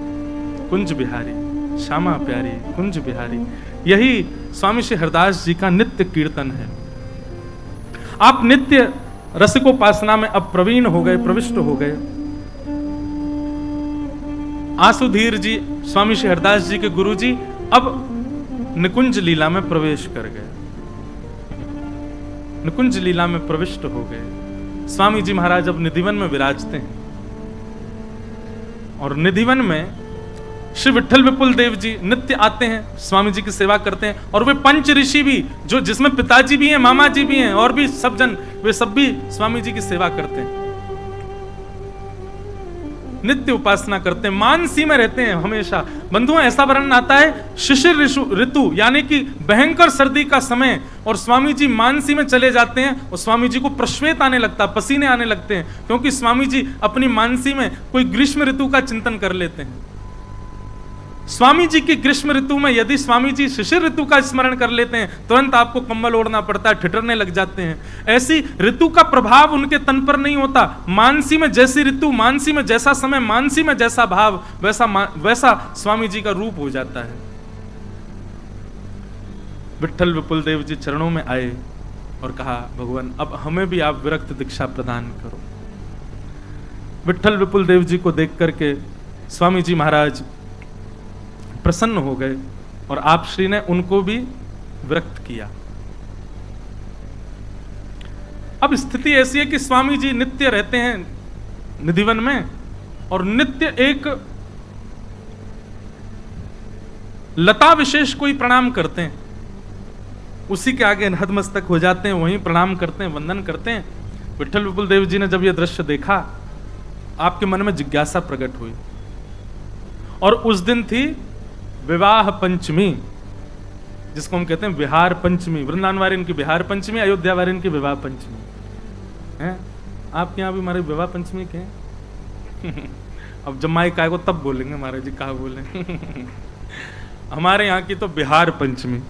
कुंज बिहारी, श्यामा प्यारी कुंज बिहारी, यही स्वामी श्री हरदास जी का नित्य कीर्तन है। आप नित्य रसिकोपासना में अब प्रवीण हो गए, प्रविष्ट हो गए। आसुधीर जी स्वामी श्री हरदास जी के गुरु जी अब निकुंज लीला में प्रवेश कर गए, निकुंज लीला में प्रविष्ट हो गए। स्वामी जी महाराज अब निधिवन में विराजते हैं और निधिवन में श्री विठल विपुल देव जी नित्य आते हैं, स्वामी जी की सेवा करते हैं। और वे पंच ऋषि भी, जो जिसमें पिताजी भी हैं, मामा जी भी हैं और भी सब जन, वे सब भी स्वामी जी की सेवा करते हैं, नित्य उपासना करते हैं, मानसी में रहते हैं हमेशा। बंधुओं, ऐसा वर्णन आता है शिशिर ऋतु यानी कि भयंकर सर्दी का समय, और स्वामी जी मानसी में चले जाते हैं और स्वामी जी को प्रश्वेत आने लगता है, पसीने आने लगते हैं, क्योंकि स्वामी जी अपनी मानसी में कोई ग्रीष्म ऋतु का चिंतन कर लेते हैं। स्वामी जी की ग्रीष्म ऋतु में यदि स्वामी जी शिशिर ऋतु का स्मरण कर लेते हैं, तुरंत आपको कंबल ओढ़ना पड़ता है, ठिठुरने लग जाते हैं। ऐसी ऋतु का प्रभाव उनके तन पर नहीं होता। मानसी में जैसी ऋतु, मानसी में जैसा समय, मानसी में जैसा भाव, वैसा स्वामी जी का रूप हो जाता है। विठल विपुल देव जी चरणों में आए और कहा, भगवान अब हमें भी आप विरक्त दीक्षा प्रदान करो। विठल विपुल देव जी को देख करके स्वामी जी महाराज प्रसन्न हो गए और आप श्री ने उनको भी विरक्त किया। अब स्थिति ऐसी है कि स्वामी जी नित्य रहते हैं निधिवन में और नित्य एक लता विशेष कोई प्रणाम करते हैं, उसी के आगे नतमस्तक हो जाते हैं, वहीं प्रणाम करते हैं, वंदन करते हैं। विठल विपुल देव जी ने जब यह दृश्य देखा, आपके मन में जिज्ञासा प्रकट हुई और उस दिन थी विवाह पंचमी, जिसको हम कहते हैं विहार पंचमी। वृंदावन वारिन की विहार पंचमी, अयोध्या वारिन की विवाह पंचमी है। आपके यहाँ भी हमारे विवाह पंचमी के हैं? अब जब माई काय को तब बोलेंगे महाराज जी, कहा बोले हमारे यहाँ की तो विहार पंचमी।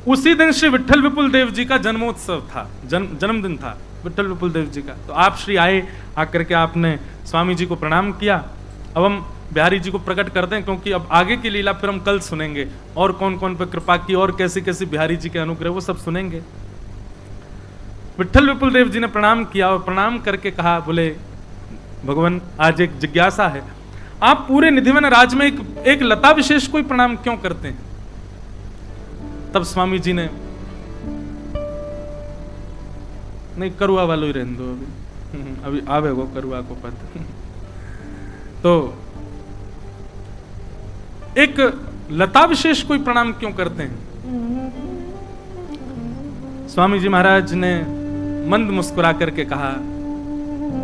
उसी दिन श्री विठल विपुल देव जी का जन्मोत्सव था, जन्मदिन था विठल विपुल देव जी का। तो आप श्री आए, आकर के आपने स्वामी जी को प्रणाम किया। अब हम बिहारी जी को प्रकट करते हैं, क्योंकि अब आगे की लीला फिर हम कल सुनेंगे, और कौन कौन पर कृपा की और कैसी कैसी बिहारी जी के अनुग्रह, वो सब सुनेंगे। विठल विपुल देव जी ने प्रणाम किया और प्रणाम करके कहा, बोले भगवान आज एक जिज्ञासा है, आप पूरे निधिवन राज में एक लता विशेष कोई प्रणाम क्यों करते हैं? तब स्वामी जी ने, नहीं करुआ वालों ही रहने दो, अभी आवे वो करुआ को पद तो एक लता विशेष कोई प्रणाम क्यों करते हैं? स्वामी जी महाराज ने मंद मुस्कुरा करके कहा,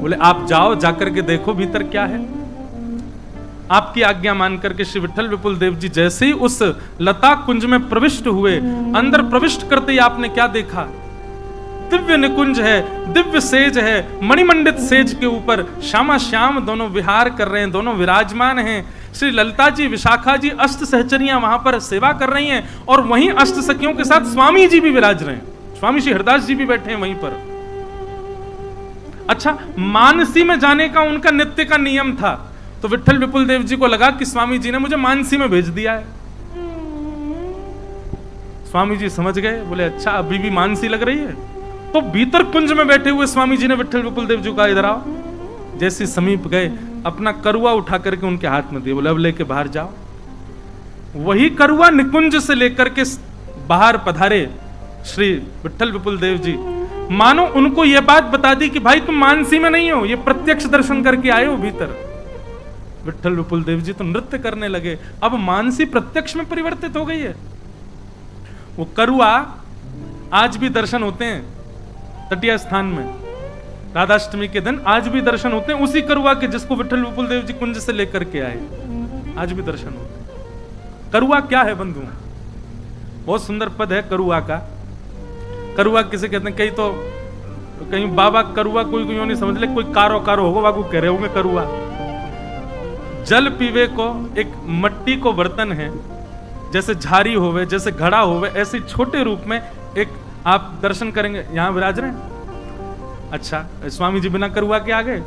बोले आप जाओ, जाकर के देखो भीतर क्या है। आपकी आज्ञा मान करके श्री विठल विपुल देव जी जैसे ही उस लता कुंज में प्रविष्ट हुए, अंदर प्रविष्ट करते ही आपने क्या देखा? दिव्य निकुंज है, दिव्य सेज है, मणिमंडित सेज के ऊपर श्यामा श्याम दोनों विहार कर रहे हैं, दोनों विराजमान हैं। श्री ललिता जी, विशाखा जी, अष्ट सहचरियां वहां पर सेवा कर रही हैं और वहीं अष्ट सखियों के साथ स्वामी जी भी विराज रहे हैं, स्वामी श्री हरदास जी भी बैठे हैं वहीं पर। अच्छा, मानसी में जाने का उनका नित्य का नियम था, तो विठल विपुल देव जी को लगा कि स्वामी जी ने मुझे मानसी में भेज दिया है। स्वामी जी समझ गए, बोले अच्छा अभी भी मानसी लग रही है। तो भीतर कुंज में बैठे हुए स्वामी जी ने विठल विपुल देव जी को कहा, इधर आओ। जैसे समीप गए, अपना करुआ उठा करके उनके हाथ में दिया, बोले अब लेके बाहर जाओ। वही करुआ निकुंज से लेकर के बाहर पधारे श्री विठल विपुल देव जी। मानो उनको यह बात बता दी कि भाई तुम मानसी में नहीं हो, ये प्रत्यक्ष दर्शन करके आए हो भीतर। विठल विपुल देव जी तो नृत्य करने लगे, अब मानसी प्रत्यक्ष में परिवर्तित हो गई है। वो करुआ आज भी दर्शन होते हैं तटीय स्थान में, राधाष्टमी के दिन आज भी दर्शन होते हैं उसी करुआ के जिसको विठल विपुल देव जी कुंज से लेकर के आए, आज भी दर्शन होते हैं। करुआ क्या है बंधु? बहुत सुंदर पद है करुआ का। करुआ किसे कहते हैं? कहीं बाबा करुआ कोई यूं नहीं समझ ले, कोई कारो कारो होगा बाबू कह रहे होंगे करुआ। जल पीवे को एक मट्टी को बर्तन है, जैसे झारी होवे, जैसे घड़ा होवे, ऐसे छोटे रूप में एक आप दर्शन करेंगे। यहां विराज रहे हैं? अच्छा, स्वामी जी बिना करुआ के आ गए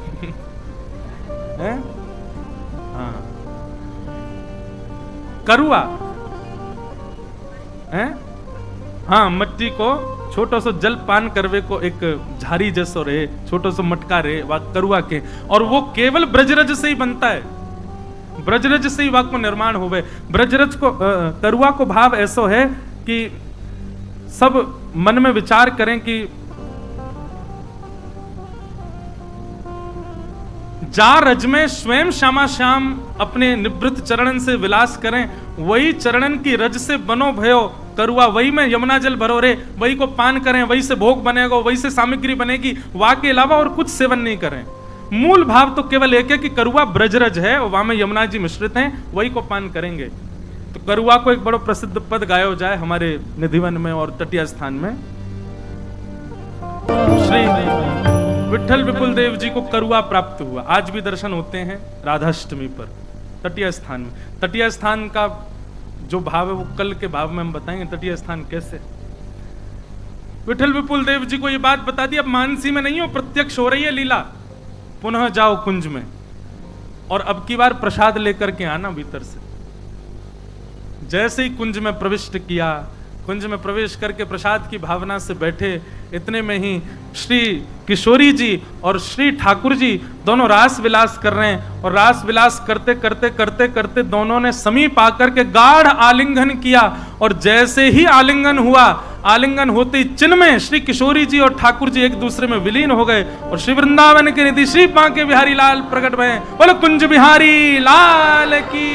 हैं? हाँ, करुआ है। हाँ, मट्टी को छोटो सो जल पान करवे को एक झारी जैसो रहे, छोटो सो मटका रहे, वा करुआ के, और वो केवल ब्रजरज से ही बनता है। ब्रजरज से ही वाक को निर्माण होवे। ब्रजरज को करुआ को भाव ऐसो है कि सब मन में विचार करें कि जा रज में स्वयं श्यामा श्याम अपने निवृत्त चरणन से विलास करें, वही चरणन की रज से बनो भयो करुआ, वही में यमुना जल भरो रे, वही को पान करें, वही से भोग बनेगा, वही से सामग्री बनेगी, वहां के अलावा और कुछ सेवन नहीं करें। मूल भाव तो केवल एक है कि करुआ ब्रजरज है और वहां में यमुना जी मिश्रित हैं, वही को पान करेंगे। तो करुआ को एक बड़ा प्रसिद्ध पद गायो जाए हमारे निधिवन में और तटीय स्थान में। श्री विठल विपुल देव जी को करुआ प्राप्त हुआ। आज भी दर्शन होते हैं राधाष्टमी पर तटीय स्थान में। तटीय स्थान का जो भाव है वो कल के भाव में हम बताएंगे, तटीय स्थान कैसे। विठल विपुल देव जी को ये बात बता दी, अब मानसी में नहीं हो, प्रत्यक्ष हो रही है लीला। पुनः जाओ कुंज में और अब की बार प्रसाद लेकर के आना भीतर से। जैसे ही कुंज में प्रविष्ट किया, कुंज में प्रवेश करके प्रसाद की भावना से बैठे, इतने में ही श्री किशोरी जी और श्री ठाकुर जी दोनों रास विलास कर रहे हैं, और रास विलास करते करते करते करते दोनों ने समीप आकर के गाढ़ आलिंगन किया, और जैसे ही आलिंगन हुआ, आलिंगन होते ही चिन्ह में श्री किशोरी जी और ठाकुर जी एक दूसरे में विलीन हो गए, और श्री वृंदावन के निधि श्री बांके बिहारी लाल प्रकट भये। बोलो कुंज बिहारी लाल की,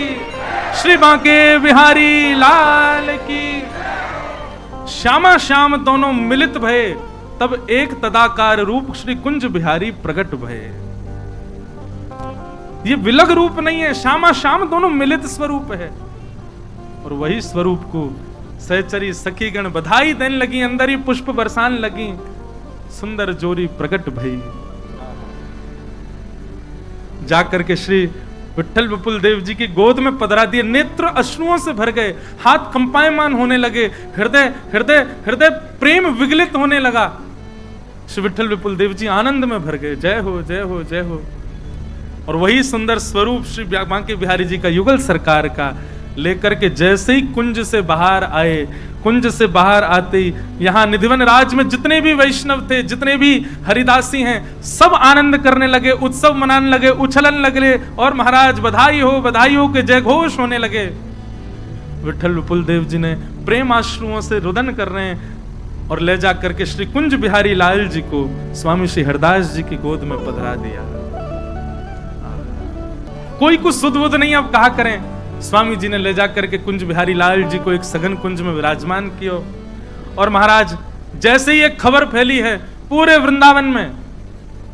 श्री बांके बिहारी लाल की। श्यामा श्याम दोनों मिलित भये, तब एक तदाकार रूप श्री कुंज बिहारी प्रकट भये। ये विलग रूप नहीं है, श्यामा श्याम दोनों मिलित स्वरूप है। और वही स्वरूप को सहचरी सखीगण बधाई देने लगी, अंदर ही पुष्प बरसान लगी, सुंदर जोरी प्रकट भई। जाकर के श्री विठल विपुल देव जी की गोद में पधरा दिए, नेत्र अश्रुओं से भर गए, हाथ कंपायमान होने लगे, हृदय हृदय हृदय प्रेम विगलित होने लगा। श्री विठल विपुल देव जी आनंद में भर गए, जय हो जय हो जय हो। और वही सुंदर स्वरूप श्री बांके बिहारी जी का युगल सरकार का लेकर के जैसे ही कुंज से बाहर आए, कुंज से बाहर आते ही यहां निधिवन राज में जितने भी वैष्णव थे, जितने भी हरिदासी हैं, सब आनंद करने लगे, उत्सव मनाने लगे, उछलन लगे, और महाराज बधाई हो के जय घोष होने लगे। विठल विपुल देव जी ने प्रेम आश्रुओं से रुदन कर रहे हैं, और ले जाकर के श्री कुंज बिहारी लाल जी को स्वामी श्री हरदास जी की गोद में पधरा दिया। कोई कुछ सुध बुध नहीं, अब कहा करें। स्वामी जी ने ले जाकर के कुंज बिहारी लाल जी को एक सघन कुंज में विराजमान किया, और महाराज जैसे ही एक खबर फैली है पूरे वृंदावन में,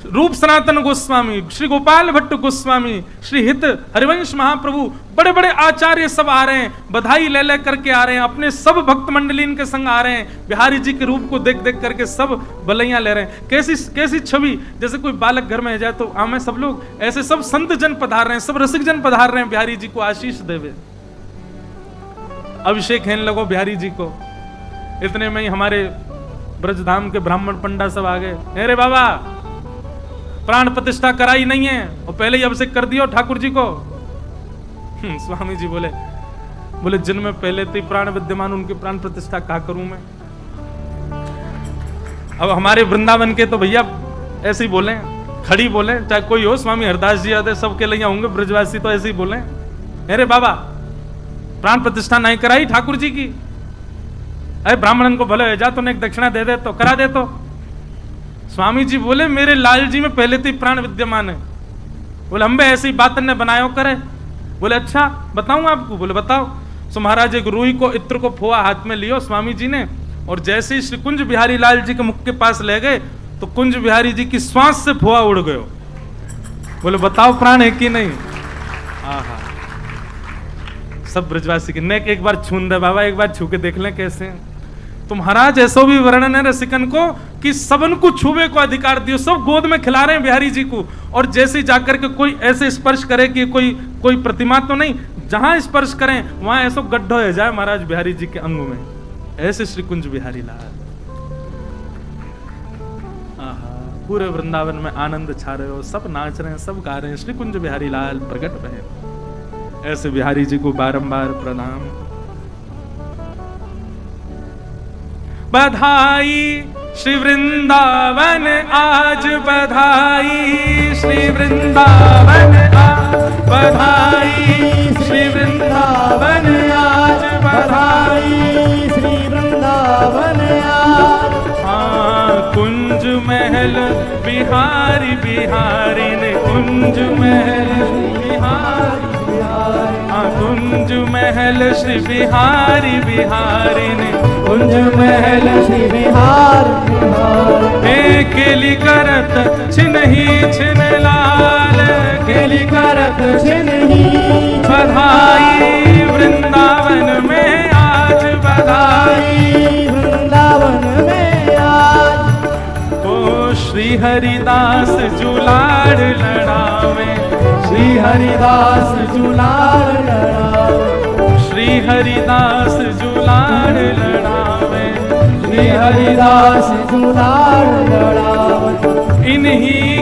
रूप सनातन गोस्वामी, श्री गोपाल भट्ट गोस्वामी, श्री हित हरिवंश महाप्रभु, बड़े बड़े आचार्य सब आ रहे हैं, बधाई ले ले करके आ रहे हैं, अपने सब भक्त मंडली इनके संग आ रहे हैं, बिहारी जी के रूप को देख देख करके सब बलैया ले रहे हैं। कैसी छवि, जैसे कोई बालक घर में जाए तो आमे सब लोग, ऐसे सब संत जन पधार रहे हैं, सब रसिक जन पधार रहे हैं बिहारी जी को आशीष देवे, अभिषेक हेन लगो बिहारी जी को। इतने में ही हमारे ब्रजधाम के ब्राह्मण पंडा सब आ गए, अरे बाबा प्राण प्रतिष्ठा कराई नहीं है और पहले ही अभिषेक कर दियो ठाकुर जी को। स्वामी जी बोले जिनमें पहले से प्राण विद्यमान उनकी प्राण प्रतिष्ठा क्या करूं मैं। अब हमारे वृंदावन के तो भैया ऐसे ही बोले, खड़ी बोले, चाहे कोई हो, स्वामी हरदास जी आदि सबके लिए होंगे, ब्रजवासी तो ऐसे ही बोले, अरे बाबा प्राण प्रतिष्ठा नहीं कराई ठाकुर जी की, अरे ब्राह्मणन को भले जा तो एक दक्षिणा दे दे तो करा दे। तो स्वामी जी बोले मेरे लाल जी में पहले से ही प्राण विद्यमान है। बोले हम भी ऐसी बात ने बनायो करे। बोले अच्छा बताऊं आपको। बोले बताओ। सो महाराज एक रूई को इत्र को फोआ हाथ में लियो स्वामी जी ने, और जैसे ही श्री कुंज बिहारी लाल जी के मुख के पास ले गए तो कुंज बिहारी जी की श्वास से फोआ उड़ गयो। बोले बताओ प्राण है कि नहीं। आहा सब ब्रजवासी के नेक एक बार छून दे बाबा, एक बार छू के देख लें कैसे। तो महाराज ऐसो भी वर्णन है रसिकन को कि सबन को छूबे को अधिकार दियो, सब गोद में खिला रहे हैं बिहारी जी को, और जैसे ही जाकर के कोई ऐसे स्पर्श करे कि कोई प्रतिमा तो नहीं, जहां स्पर्श करें वहां ऐसो गड्ढा हो जाए महाराज बिहारी जी के अंग में। ऐसे श्री कुंज बिहारी लाल, पूरे वृंदावन में आनंद छा रहे हो, सब नाच रहे हैं, सब गा रहे हैं, श्री कुंज बिहारी लाल प्रकट रहे। ऐसे बिहारी जी को बारंबार प्रणाम। बधाई श्री वृंदावन आज बधाई, श्री वृंदावन आज बधाई, श्री वृंदावन आज बधाई, श्री वृंदावन आज। हाँ कुंज महल बिहारी बिहारी ने, कुंज महल बिहारी बिहारी, हाँ कुंज महल श्री बिहारी बिहारी ने, कुंज महल श्री बिहारी बिहारी। केली करत छिनहि छिन लाल, केली करत छिनहि, बधाई वृंदावन में आज बधाई, वृंदावन में आज। ओ श्री हरिदास जुलाड़ लड़ावे, श्री हरिदास जुलाड़ लड़ावे, श्री हरिदास जुलाड़ लड़ावे, श्री हरिदास जुलाड़ लड़ावे। इन्हीं